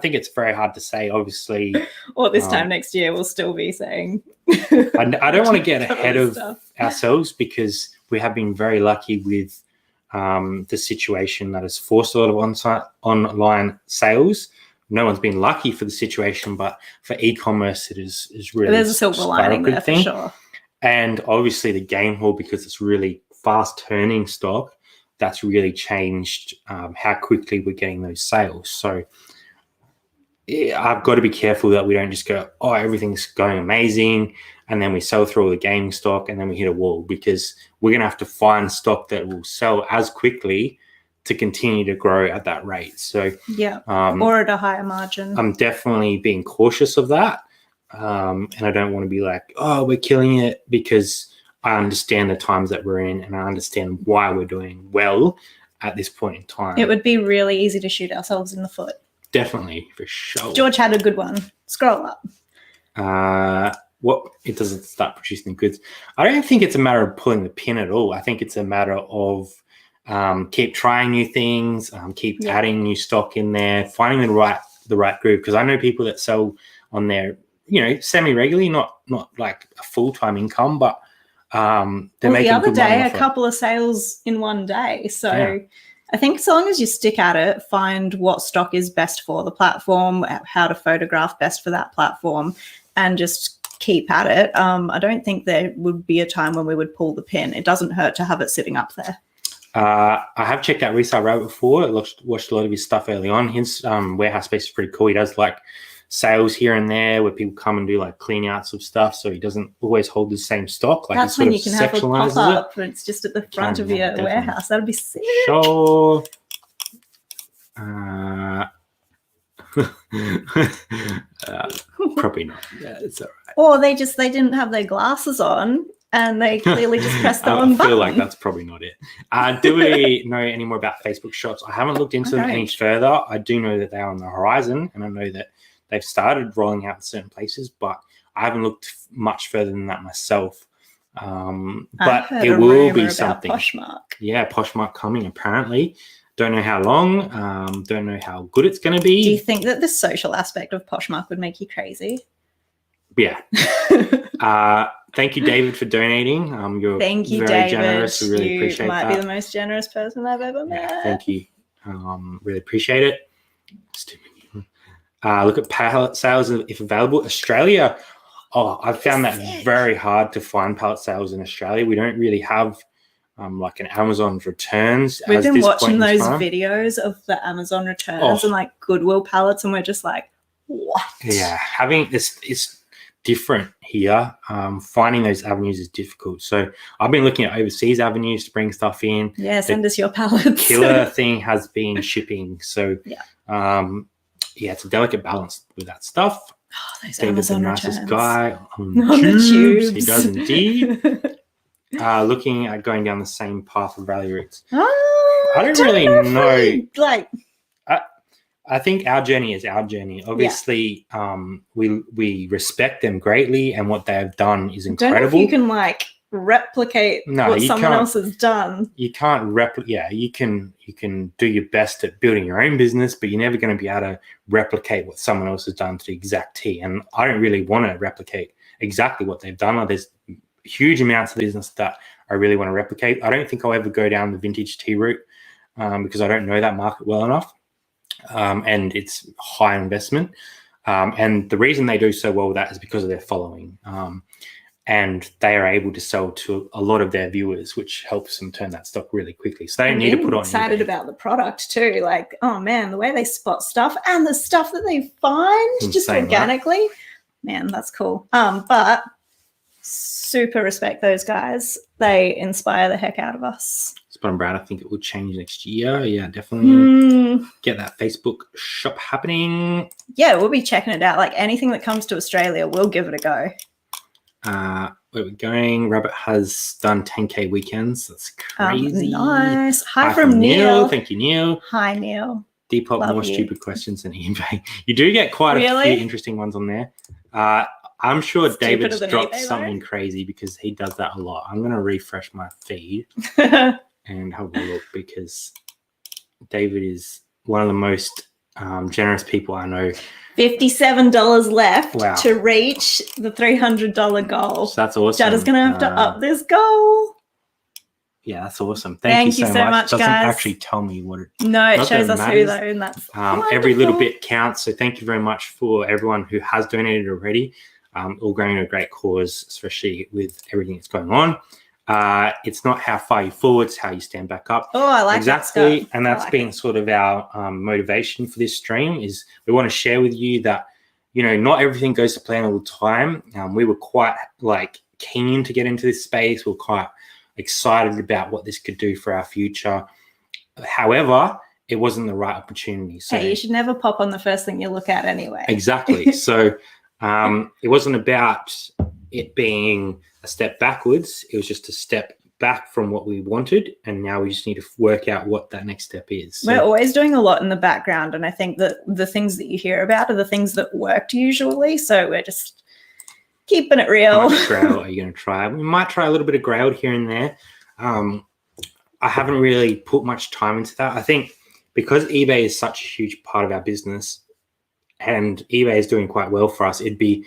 think it's very hard to say, obviously. Or this time next year, we'll still be saying. I don't want to get ahead of ourselves because we have been very lucky with the situation that has forced a lot of online sales. No one's been lucky for the situation, but for e-commerce, it is really there's a silver lining there for sure. And obviously the game hall, because it's really fast turning stock, that's really changed how quickly we're getting those sales. So I've got to be careful that we don't just go, oh, everything's going amazing, and then we sell through all the gaming stock and then we hit a wall, because we're going to have to find stock that will sell as quickly to continue to grow at that rate. So or at a higher margin. I'm definitely being cautious of that. And I don't want to be like, oh, we're killing it, because I understand the times that we're in and I understand why we're doing well at this point in time. It would be really easy to shoot ourselves in the foot. Definitely, for sure. George had a good one. Scroll up. It doesn't start producing goods. I don't think it's a matter of pulling the pin at all. I think it's a matter of keep trying new things, keep adding new stock in there, finding the right group. Because I know people that sell on there, semi-regularly, not like a full-time income, but they're making the other good money day, off a it. couple of sales in one day. So I think so long as you stick at it, find what stock is best for the platform, how to photograph best for that platform, and just keep at it. I don't think there would be a time when we would pull the pin. It doesn't hurt to have it sitting up there. I have checked out Reseller Rabbit before. I watched a lot of his stuff early on. His warehouse space is pretty cool. He does like sales here and there where people come and do like clean outs of stuff, so he doesn't always hold the same stock. Like, that's when you can have a pop-up and it's just at the front of your warehouse. That'd be sick. Sure. Probably not. Yeah, it's all right. Or they didn't have their glasses on and they clearly just pressed the wrong button. I feel like that's probably not it. Do we know any more about Facebook shops? I haven't looked into them any further. I do know that they're on the horizon, and I know that they've started rolling out in certain places, but I haven't looked much further than that myself. But it will be something. Poshmark. Yeah, Poshmark coming apparently. Don't know how long. Don't know how good it's going to be. Do you think that the social aspect of Poshmark would make you crazy? Yeah. Thank you, David, for donating. You're thank you, very David. generous. We really appreciate that. You might be the most generous person I've ever met. Yeah, thank you. Really appreciate it. Look at pallet sales if available. Australia. Oh, I've found that very hard to find pallet sales in Australia. We don't really have like an Amazon returns. We've been watching those videos of the Amazon returns and like Goodwill pallets, and we're just like, what? Yeah, having this is different here. Finding those avenues is difficult. So I've been looking at overseas avenues to bring stuff in. Yeah, send us your pallets. Killer thing has been shipping. So it's a delicate balance with that stuff. Oh, those David's Amazon the nicest returns. guy on the tubes. He does indeed. Looking at going down the same path of rally routes. I don't really know. I think our journey is our journey. Obviously, we respect them greatly, and what they have done is incredible. I don't know if you can replicate what someone else has done. You can't replicate. Yeah, you can do your best at building your own business, but you're never going to be able to replicate what someone else has done to the exact T. And I don't really want to replicate exactly what they've done. There's huge amounts of business that I really want to replicate. I don't think I'll ever go down the vintage tea route because I don't know that market well enough. And it's high investment. And the reason they do so well with that is because of their following. And they are able to sell to a lot of their viewers, which helps them turn that stock really quickly. So they don't need to put on. Excited about the product too. Like, oh man, the way they spot stuff and the stuff that they find just organically. Right? Man, that's cool. But super respect those guys. They inspire the heck out of us. Spot on, Brad. I think it will change next year. Yeah, definitely get that Facebook shop happening. Yeah, we'll be checking it out. Like anything that comes to Australia, we'll give it a go. Where we're going. Rabbit has done 10K weekends. That's crazy. Nice. Hi from Neil. Thank you, Neil. Hi, Neil. Depop more stupid questions than eBay. You do get quite a few interesting ones on there. I'm sure David's dropped something crazy because he does that a lot. I'm going to refresh my feed and have a look because David is one of the most generous people I know. $57 left to reach the $300 goal. So that's awesome. Jada's going to have to up this goal. Yeah, that's awesome. Thank you so much. It doesn't actually tell me what it is. No, it shows us who though, and that's every little bit counts. So thank you very much for everyone who has donated already. All going to a great cause, especially with everything that's going on. It's not how far you forward, it's how you stand back up. Oh, I like exactly. That and that's been sort of our motivation for this stream is we want to share with you that, not everything goes to plan all the time. We were quite keen to get into this space. We're quite excited about what this could do for our future. However, it wasn't the right opportunity. So you should never pop on the first thing you look at anyway. Exactly. So It wasn't about it being a step backwards. It was just a step back from what we wanted, and now we just need to work out what that next step is. So, we're always doing a lot in the background, and I think that the things that you hear about are the things that worked usually, so we're just keeping it real. How much grail are you going to try? We might try a little bit of grail here and there. I haven't really put much time into that. I think because eBay is such a huge part of our business and eBay is doing quite well for us, it'd be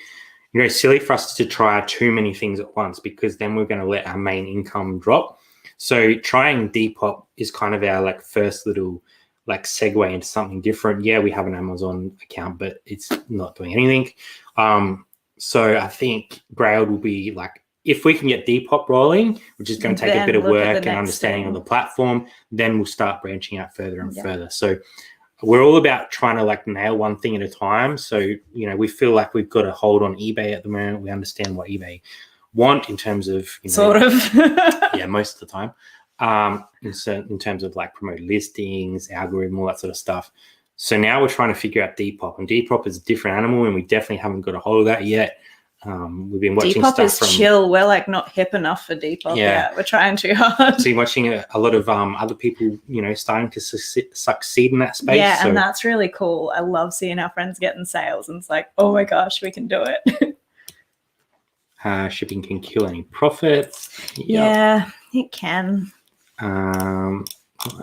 silly for us to try too many things at once, because then we're going to let our main income drop. So trying Depop is kind of our first little segue into something different. Yeah, we have an Amazon account, but it's not doing anything. So I think Grail will be if we can get Depop rolling, which is going to take a bit of work and understanding of the platform, then we'll start branching out further and further. So we're all about trying to nail one thing at a time. So, we feel like we've got a hold on eBay at the moment. We understand what eBay want in terms of, sort of. yeah, most of the time. In terms of promoted listings, algorithm, all that sort of stuff. So now we're trying to figure out Depop, and Depop is a different animal, and we definitely haven't got a hold of that yet. We've been watching Depop stuff is from chill. We're not hip enough for Depop. Yeah, we're trying too hard. So you're watching a lot of other people, starting to succeed in that space. Yeah, and that's really cool. I love seeing our friends getting sales, and it's oh my gosh, we can do it. Shipping can kill any profits. Yep. Yeah, it can. I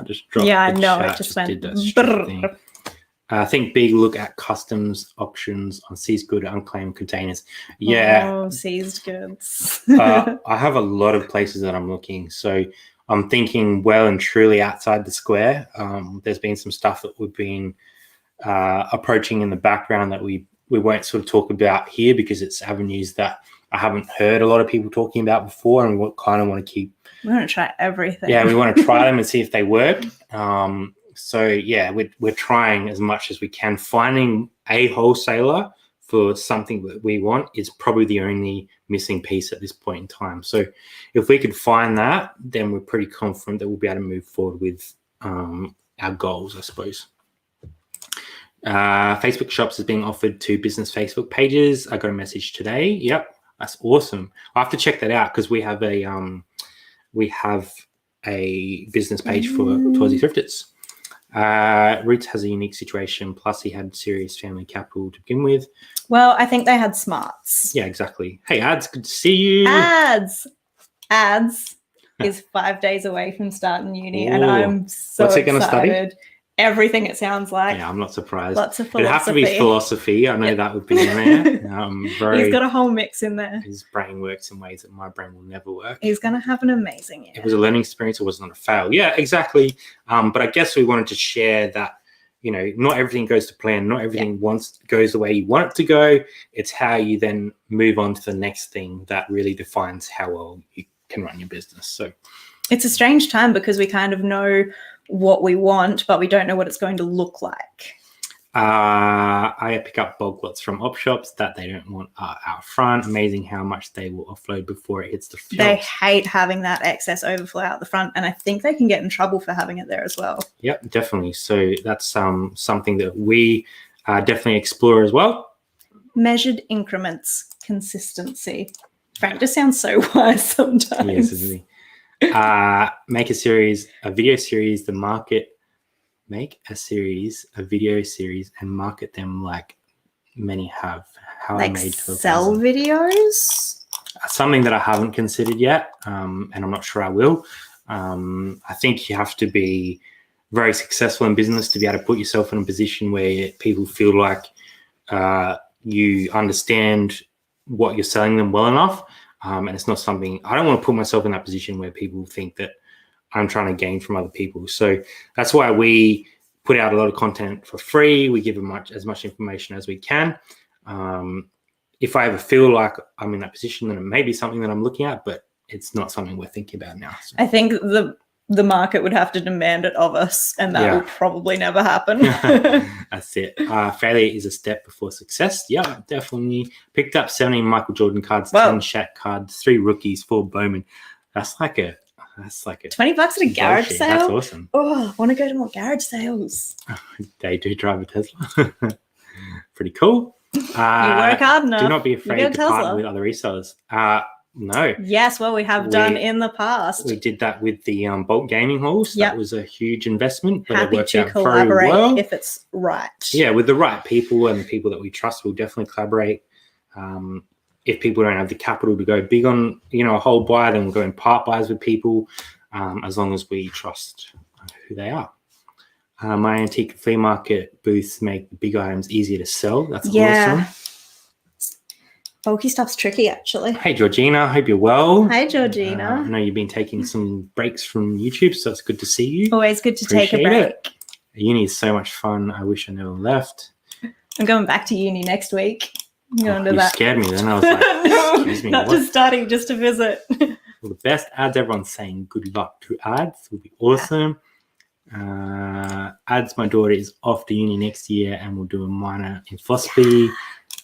just dropped. Yeah, I the know. chat, It just went. thing. I think big look at customs auctions on seized good unclaimed containers. Yeah. Oh, seized goods. I have a lot of places that I'm looking. So I'm thinking well and truly outside the square. There's been some stuff that we've been approaching in the background that we won't sort of talk about here, because it's avenues that I haven't heard a lot of people talking about before, and we kind of want to keep. We want to try everything. Yeah, we want to try them and see if they work. So yeah, we're trying as much as we can. Finding a wholesaler for something that we want is probably the only missing piece at this point in time. So if we could find that, then we're pretty confident that we'll be able to move forward with our goals, I suppose. Facebook Shops is being offered to business Facebook pages. I got a message today. Yep, that's awesome. I have to check that out, because we have a business page for Aussie Thrifters. Roots has a unique situation, plus he had serious family capital to begin with. Well, I think they had smarts. Yeah, exactly. Hey, Ads, good to see you. Ads is 5 days away from starting uni. Ooh. And I'm so What's he going to study? Everything, it sounds like. Yeah, I'm not surprised. Lots of philosophy. It'd have to be philosophy. I know that would be in there. He's got a whole mix in there. His brain works in ways that my brain will never work. He's going to have an amazing year. It was a learning experience. It was not a fail. Yeah, exactly. But I guess we wanted to share that, not everything goes to plan. Not everything goes the way you want it to go. It's how you then move on to the next thing that really defines how well you can run your business. So it's a strange time, because we kind of know what we want, but we don't know what it's going to look like. I pick up bulk lots from op shops that they don't want out front. Amazing how much they will offload before it hits the shelves. They hate having that excess overflow out the front, and I think they can get in trouble for having it there as well. Yep, definitely. So that's something that we definitely explore as well. Measured increments, consistency. Frank just sounds so wise sometimes. Yes, isn't he? Make a video series, make a video series and market them like many have. How I made to sell videos? Something that I haven't considered yet, and I'm not sure I will. I think you have to be very successful in business to be able to put yourself in a position where people feel like you understand what you're selling them well enough. And it's not something, I don't want to put myself in that position where people think that I'm trying to gain from other people. So that's why we put out a lot of content for free. We give them as much information as we can. If I ever feel like I'm in that position, then it may be something that I'm looking at, but it's not something we're thinking about now. So. I think the market would have to demand it of us, and that will probably never happen. That's it. Failure is a step before success. Yeah, definitely. Picked up 17 Michael Jordan cards, 10 Shaq cards, 3 rookies, 4 Bowman. That's like a $20 at a garage sale. That's awesome. Oh, I want to go to more garage sales. They do drive a Tesla. Pretty cool. You work hard enough. Do not be You afraid get to a partner Tesla. with other resellers. No. Yes, well, we have done in the past. We did that with the bulk gaming halls. Yep. That was a huge investment, but Happy it worked to out collaborate very well. if it's right. Yeah, with the right people and the people that we trust, we'll definitely collaborate. If people don't have the capital to go big on, a whole buy, then we'll go in part buys with people, as long as we trust who they are. My antique flea market booths make the big items easier to sell. That's awesome. Bulky stuff's tricky, actually. Hey, Georgina. Hope you're well. Hi, Georgina. I know you've been taking some breaks from YouTube, so it's good to see you. Always good to take a break. Uni is so much fun. I wish I never left. I'm going back to uni next week. You scared me then. I was like, no, excuse me. not to study, just to visit. Well, the best ads, everyone's saying good luck to ads. Will be awesome. Ads, my daughter is off to uni next year and will do a minor in philosophy.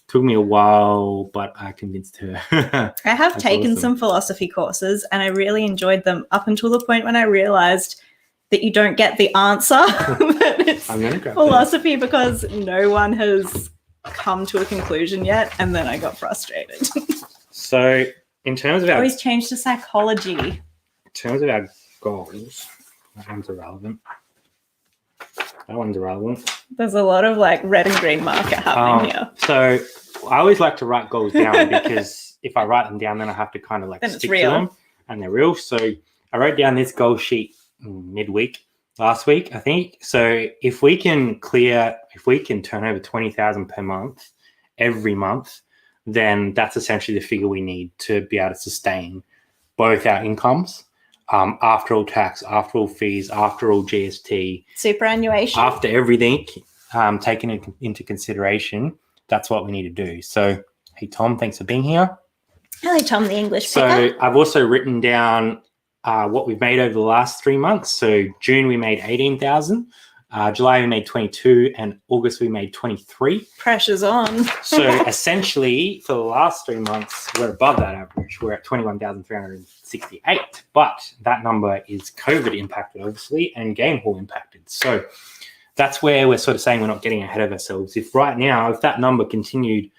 Took me a while, but I convinced her. I have taken some philosophy courses and I really enjoyed them up until the point when I realized that you don't get the answer. That it's philosophy because no one has come to a conclusion yet, and then I got frustrated. So in terms of our... always change to psychology. In terms of our goals, that one's irrelevant. That one's irrelevant. There's a lot of red and green market happening here. So I always like to write goals down because if I write them down, then I have to kind of stick to them, and they're real. So I wrote down this goal sheet midweek last week, I think. So if we can turn over 20,000 per month every month, then that's essentially the figure we need to be able to sustain both our incomes. After all tax, after all fees, after all GST, superannuation, after everything taken into consideration, that's what we need to do. So, hey, Tom, thanks for being here. Hello, Tom, the English So picker. I've also written down what we've made over the last 3 months. So June, we made 18,000. July, we made 22. And August, we made 23. Pressure's on. So essentially, for the last 3 months, we're above that average. We're at 21,368. But that number is COVID impacted, obviously, and game hall impacted. So that's where we're sort of saying we're not getting ahead of ourselves. If that number continued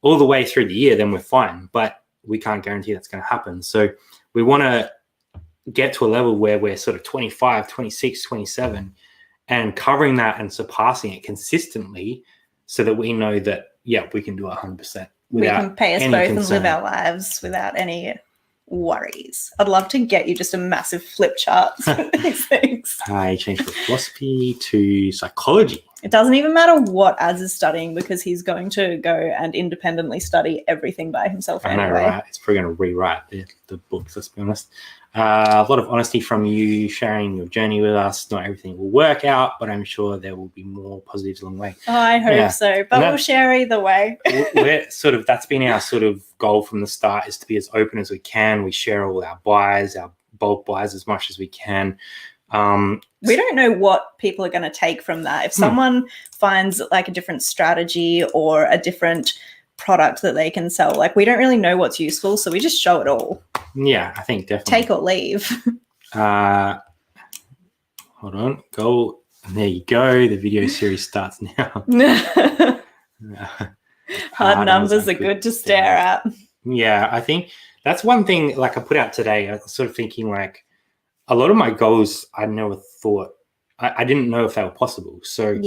all the way through the year, then we're fine. But we can't guarantee that's going to happen. So we want to get to a level where we're sort of 25, 26, 27, and covering that and surpassing it consistently so that we know that, we can do 100%. We can pay us both and live our lives without any worries. I'd love to get you just a massive flip chart for these things. I changed from philosophy to psychology. It doesn't even matter what Az is studying because he's going to go and independently study everything by himself anyway. I know, right? It's probably going to rewrite the books, let's be honest. A lot of honesty from you, sharing your journey with us. Not everything will work out, but I'm sure there will be more positives along the way. Oh, I hope so. But we'll share either way. That's been our sort of goal from the start, is to be as open as we can. We share all our buys, our bulk buys, as much as we can. We don't know what people are going to take from that. If someone finds a different strategy or a different product that they can sell, we don't really know what's useful, so we just show it all. Yeah, I think definitely. Take or leave. Hold on. Go. There you go. The video series starts now. Hard numbers are good to stare at. Yeah, I think that's one thing I put out today. I was sort of thinking a lot of my goals I never thought, I didn't know if they were possible. So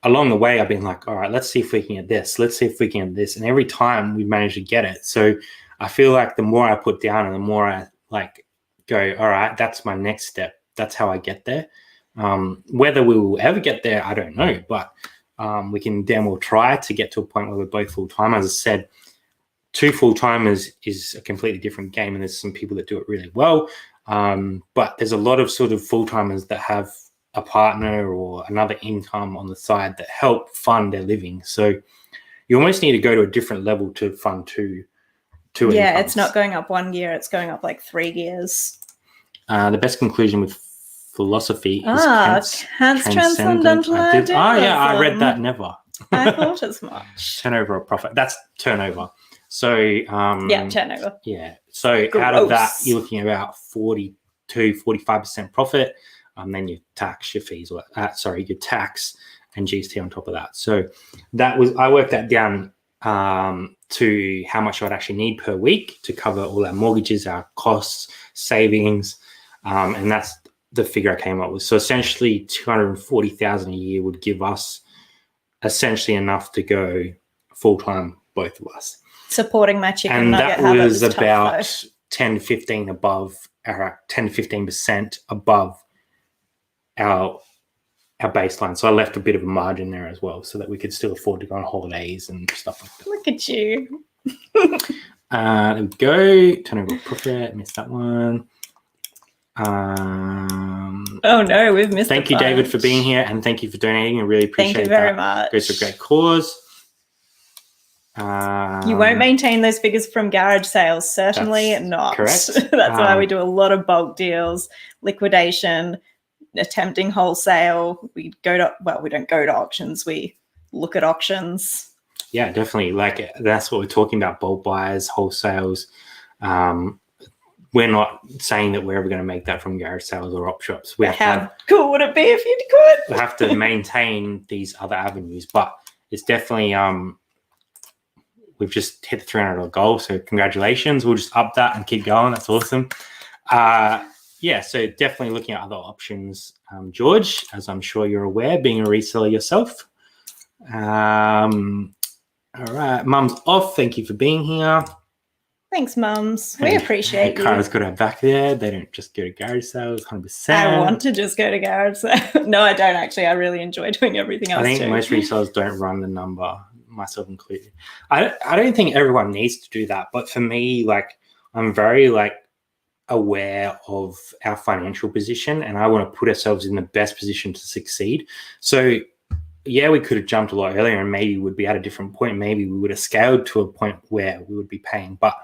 along the way, I've been all right, let's see if we can get this. Let's see if we can get this. And every time we manage to get it. So I feel the more I put down and the more I go, all right, that's my next step. That's how I get there. Whether we will ever get there, I don't know. But we can damn well try to get to a point where we're both full-time. As I said, 2 full-timers is a completely different game. And there's some people that do it really well. But there's a lot of sort of full-timers that have a partner or another income on the side that help fund their living. So you almost need to go to a different level to fund two incomes. It's not going up 1 year, it's going up 3 years. The best conclusion with philosophy is Kant's transcendental idealism. I read that never. I thought as much. Turnover or profit. That's turnover. So turnover. Yeah. So out of that, you're looking at about 45% profit. Then your tax, your fees, your tax and GST on top of that. So I worked that down to how much I'd actually need per week to cover all our mortgages, our costs, savings, and that's the figure I came up with. So essentially 240,000 a year would give us essentially enough to go full-time, both of us. Supporting my chicken and nugget that habit was is about tough, 10 to 15 above our 10 to 15% above our baseline. So I left a bit of a margin there as well so that we could still afford to go on holidays and stuff like that. Look at you. There we go. Turnover profit. Missed that one. Oh no, we've missed. Thank you, David, for being here, and thank you for donating. I really appreciate it. Thank you very much. Goes to a great cause. You won't maintain those figures from garage sales, certainly not. Correct. That's why we do a lot of bulk deals, liquidation, attempting wholesale. We don't go to auctions. We look at auctions. Yeah, definitely. Like that's what we're talking about: bulk buys, wholesales. We're not saying that we're ever going to make that from garage sales or op shops. How cool would it be if you could? We have to maintain these other avenues, but it's definitely we've just hit the $300 goal, so congratulations. We'll just up that and keep going. That's awesome. Yeah, so definitely looking at other options, George, as I'm sure you're aware, being a reseller yourself. All right, Mum's off. Thank you for being here. Thanks, Mums. We appreciate you. Kara's got her back there. They don't just go to garage sales, 100%. I want to just go to garage sales. No, I don't actually. I really enjoy doing everything else I think too. most resellers don't run the number, myself included. I don't think everyone needs to do that, but for me, like, I'm very aware of our financial position, and I want to put ourselves in the best position to succeed. So yeah, we could have jumped a lot earlier and maybe would be at a different point. Maybe we would have scaled to a point where we would be paying, but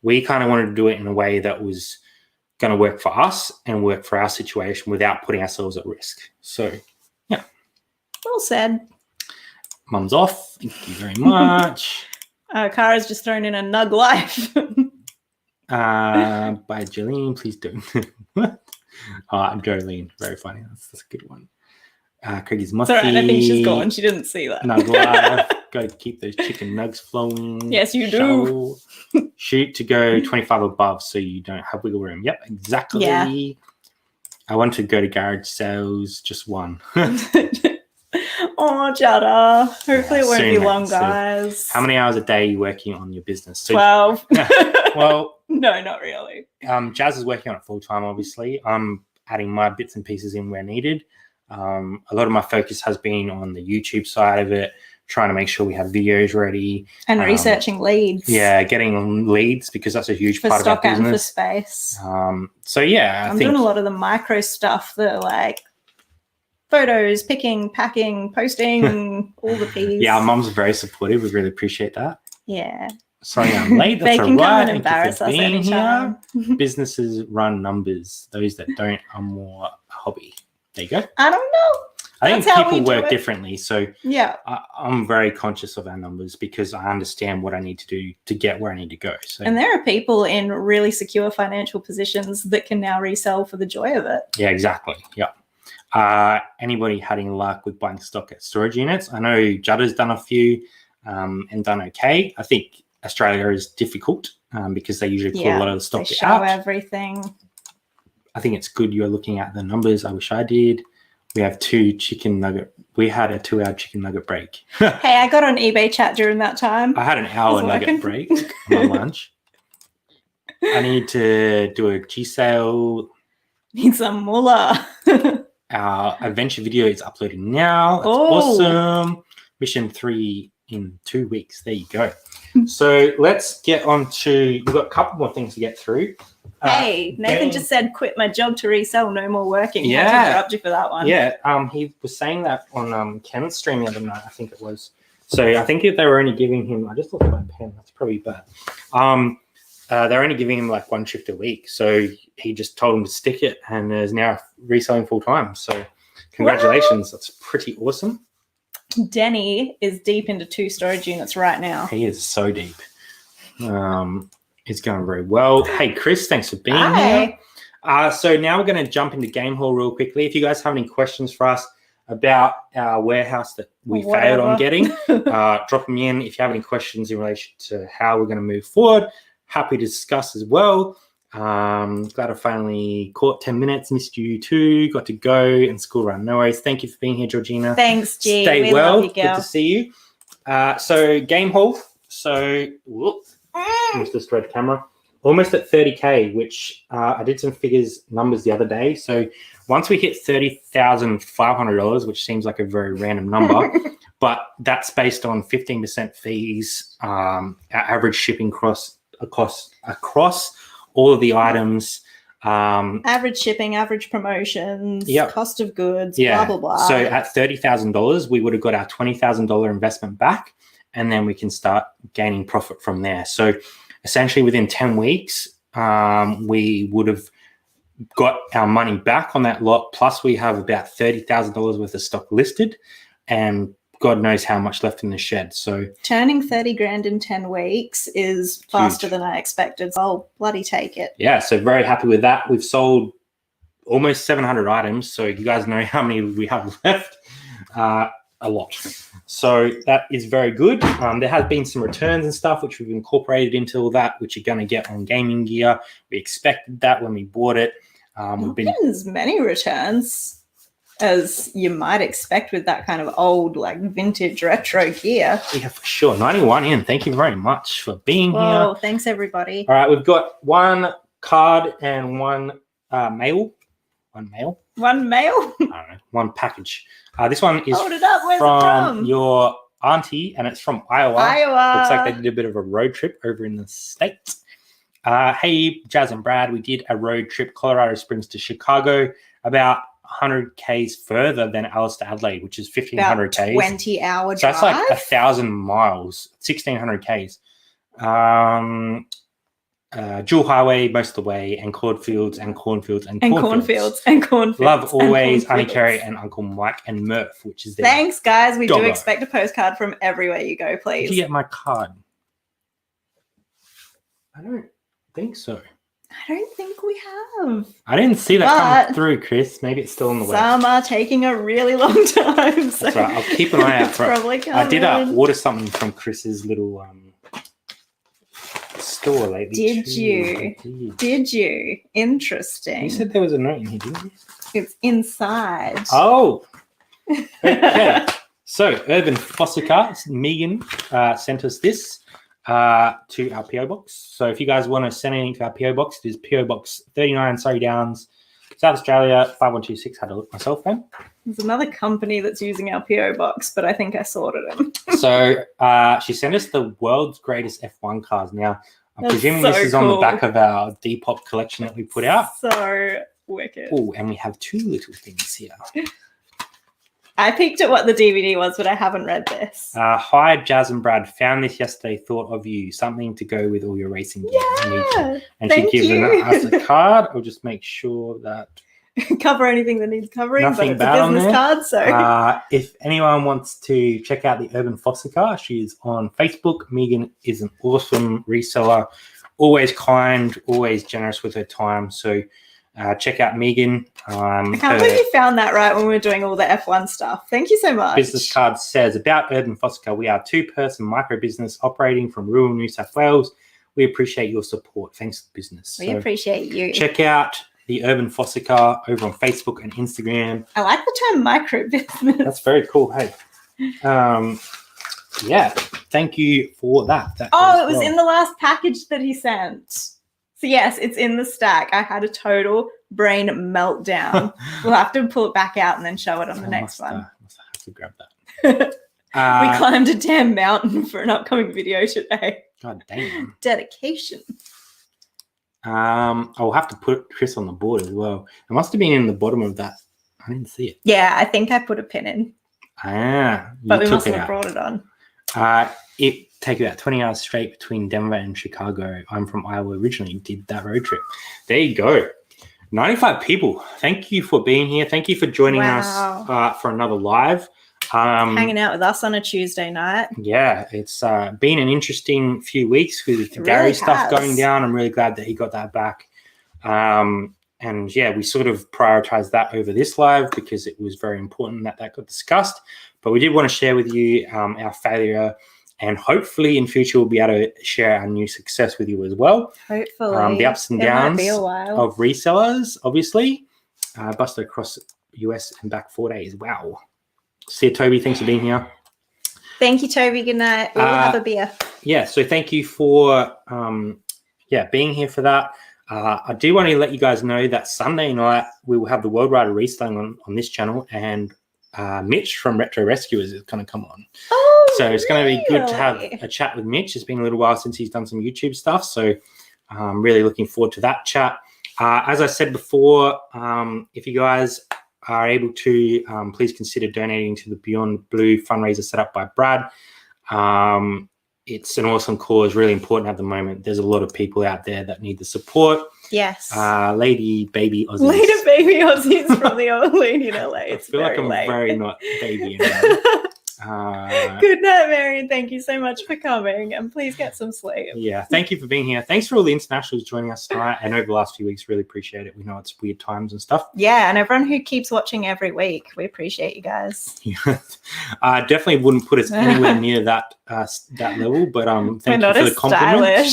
we kind of wanted to do it in a way that was going to work for us and work for our situation without putting ourselves at risk. So yeah. Well said. Mum's off. Thank you very much. Kara's just thrown in a nug life. By Jolene, please don't. Jolene, very funny. That's a good one. Craigie's musky. Sorry, I think she's gone. She didn't see that. Nug life. Got to keep those chicken nugs flowing. Yes, you do. Shoot to go 25 above so you don't have wiggle room. Yep, exactly. Yeah. I want to go to garage sales, just one. Oh, Jada. Hopefully it won't be long, soon. guys. How many hours a day are you working on your business? So, 12. Well, no, not really. Jazz is working on it full time, obviously. I'm adding my bits and pieces in where needed. A lot of my focus has been on the YouTube side of it, trying to make sure we have videos ready. And researching leads. Yeah, getting leads because that's a huge for part of our stock and for business. space. So yeah, I'm doing a lot of the micro stuff, the photos, picking, packing, posting, all the P's. Yeah, our mum's very supportive. We really appreciate that. Yeah. Sorry, I'm late. That's They can all come right. and embarrass us anytime. Businesses run numbers. Those that don't are more a hobby. There you go. I don't know. I think That's how we people do work it. differently. So Yeah. I'm very conscious of our numbers because I understand what I need to do to get where I need to go. So And there are people in really secure financial positions that can now resell for the joy of it. yeah, exactly. Yeah. Anybody had any luck with buying stock at storage units? I know Judda's done a few and done okay. I think Australia is difficult because they usually pull a lot of the stock they show out. everything. I think it's good you're looking at the numbers. I wish I did. We have 2 chicken nugget. We had a 2-hour chicken nugget break. Hey, I got on eBay chat during that time. I had an hour nugget break on my lunch. I need to do a G sale. Need some moolah. Our adventure video is uploading now. That's Oh. awesome. Mission 3 in 2 weeks. There you go. So let's get on to, we've got a couple more things to get through. Hey, Nathan just said, quit my job to resell, no more working. Yeah. Had to interrupt you for that one. Yeah, he was saying that on Ken's stream the other night, I think it was. So I think if they were only giving him, I just looked at my pen, that's probably bad. They're only giving him 1 shift a week. So he just told him to stick it and is now reselling full time. So congratulations. Wow. That's pretty awesome. Denny is deep into 2 storage units right now. He is so deep. It's going very well. Hey, Chris, thanks for being here. So now we're going to jump into Game Hall real quickly. If you guys have any questions for us, about our warehouse that we failed on getting, drop them in. If you have any questions in relation to how we're going to move forward, happy to discuss as well. Glad I finally caught 10 minutes, missed you too, got to go and school run. No worries. Thank you for being here, Georgina. Thanks, G. Stay we well. Love you, girl. Good to see you. So game haul. So, where's this red camera? Almost at 30K, which I did some numbers the other day. So once we hit $30,500, which seems like a very random number, but that's based on 15% fees, our average shipping across all of the items. Average shipping, average promotions, cost of goods, blah, blah, blah. So at $30,000, we would have got our $20,000 investment back, and then we can start gaining profit from there. So essentially within 10 weeks, we would have got our money back on that lot. Plus we have about $30,000 worth of stock listed, and God knows how much left in the shed. So turning 30 grand in 10 weeks is faster than I expected. So I'll bloody take it. Yeah. So very happy with that. We've sold almost 700 items. So you guys know how many we have left. A lot. So that is very good. There has been some returns and stuff, which we've incorporated into all that, which you're going to get on gaming gear. We expected that when we bought it. We've been as many returns as you might expect with that kind of old, like vintage retro gear. Yeah, for sure. 91 in. Thank you very much for being here. Oh, thanks everybody. All right, we've got one card and one mail. One mail? One mail? I don't know. One package. This one is Hold it up. Where's from it from? your auntie, and it's from Iowa. Looks like they did a bit of a road trip over in the States. Hey, Jazz and Brad, we did a road trip, Colorado Springs to Chicago, about 100 Ks further than Alice to Adelaide, which is 1,500 Ks. 20-hour drive. So that's like 1,000 miles, 1,600 Ks. Dual highway most of the way, and cornfields and cornfields and cornfields. Love always Auntie Carrie and Uncle Mike and Murph, which is their Thanks, guys. We doggo. do expect a postcard from everywhere you go, please. Did you get my card? I don't think so. I don't think we have. I didn't see that come through, Chris. Maybe it's still on the way. Some are taking a really long time. So that's right. I'll keep an eye out for it. I did order something from Chris's little store lately. Did you? Interesting. You said there was a note in here, didn't you? It's inside. Oh. Okay. So, Urban Fossica, Megan sent us this to our PO box. So if you guys want to send anything to our PO box, it is PO Box 39, Surrey Downs, South Australia 5126. Had a look myself then. There's another company that's using our PO box, but I think I sorted them. So she sent us the world's greatest F1 cars. Now I'm presuming this is on the back of our Depop collection that we put out. So wicked. Oh, and we have two little things here. I peeked at what the DVD was, but I haven't read this. Hi, Jazz and Brad. Found this yesterday. Thought of you. Something to go with all your racing gear. Yeah, and she gives us a card. I'll just make sure that cover anything that needs covering. Nothing but it's a business card. So if anyone wants to check out the Urban Fossica, she is on Facebook. Megan is an awesome reseller. Always kind. Always generous with her time. So. Check out Megan. I can't believe you found that right when we were doing all the F1 stuff. Thank you so much. Business card says, about Urban Fossica, we are a two-person micro business operating from rural New South Wales. We appreciate your support. Thanks to business. We appreciate you. Check out the Urban Fossica over on Facebook and Instagram. I like the term micro business. That's very cool. Hey. Yeah, thank you for that. It was in the last package that he sent. So yes, it's in the stack. I had a total brain meltdown. We'll have to pull it back out and then show it on the next one. Must have to grab that. We climbed a damn mountain for an upcoming video today. God damn. Dedication. I'll have to put Chris on the board as well. It must have been in the bottom of that. I didn't see it. Yeah, I think I put a pin in. But we mustn't have brought it on. It take about 20 hours straight between Denver and Chicago. I'm from Iowa originally, did that road trip. There you go. 95 people. Thank you for being here. Thank you for joining us for another live. Hanging out with us on a Tuesday night. Yeah, it's been an interesting few weeks with Gary's stuff going down. I'm really glad that he got that back. And yeah, we sort of prioritized that over this live because it was very important that got discussed. But we did want to share with you our failure, and hopefully in future we'll be able to share our new success with you as well. Hopefully. The ups and downs of resellers, obviously. Busted across US and back 4 days. Wow. See you, Toby. Thanks for being here. Thank you, Toby. Good night. We'll have a beer. Yeah, so thank you for being here for that. I do want to let you guys know that Sunday night we will have the World Rider Reselling on this channel, and Mitch from Retro Rescuers is going to come on. Oh, so it's going to be good to have a chat with Mitch. It's been a little while since he's done some YouTube stuff, so I'm really looking forward to that chat. As I said before, if you guys are able to, please consider donating to the Beyond Blue fundraiser set up by Brad. It's an awesome cause, really important at the moment. There's a lot of people out there that need the support. Yes. Lady baby Aussies. Lady baby Aussies from the old lady in LA. I feel like I'm very not baby in Good night, Marion. Thank you so much for coming, and please get some sleep. Yeah, thank you for being here. Thanks for all the internationals joining us tonight and over the last few weeks. Really appreciate it. We know it's weird times and stuff. Yeah, and everyone who keeps watching every week, we appreciate you guys. I definitely wouldn't put us anywhere near that level, but thank you for the compliment.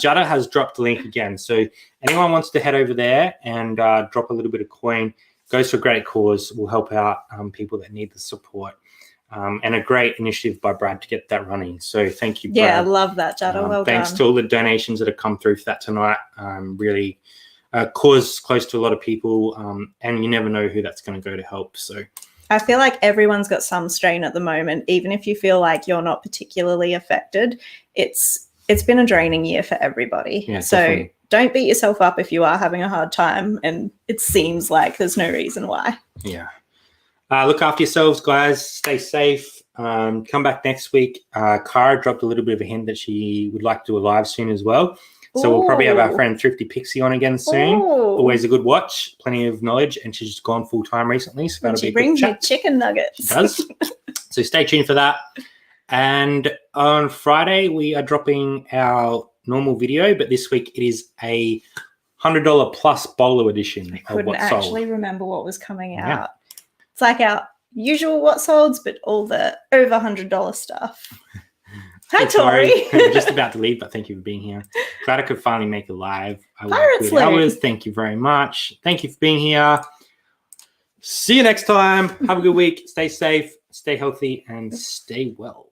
Jutta has dropped the link again, so anyone wants to head over there and drop a little bit of coin, goes to a great cause, will help out people that need the support. And a great initiative by Brad to get that running. So thank you, Brad. Yeah, I love that, Jutta. Well thanks done. to all the donations that have come through for that tonight. Really cause close to a lot of people, and you never know who that's going to go to help. So I feel like everyone's got some strain at the moment. Even if you feel like you're not particularly affected, it's been a draining year for everybody. Yeah, so definitely. Don't beat yourself up if you are having a hard time, and it seems like there's no reason why. Yeah. Look after yourselves, guys. Stay safe. Come back next week. Cara dropped a little bit of a hint that she would like to do a live soon as well. So we'll probably have our friend Thrifty Pixie on again soon. Always a good watch. Plenty of knowledge. And she's just gone full-time recently. So that'll be a good brings me chat. chicken nuggets. She does. So stay tuned for that. And on Friday, we are dropping our normal video. But this week, it is a $100 plus bolo edition of What Sold. Couldn't actually remember what was coming out. Yeah. It's like our usual What Solds, but all the over $100 stuff. Hi, Tori. We're just about to leave, but thank you for being here. Glad I could finally make it live. Pirates hours. Thank you very much. Thank you for being here. See you next time. Have a good week. Stay safe, stay healthy, and stay well.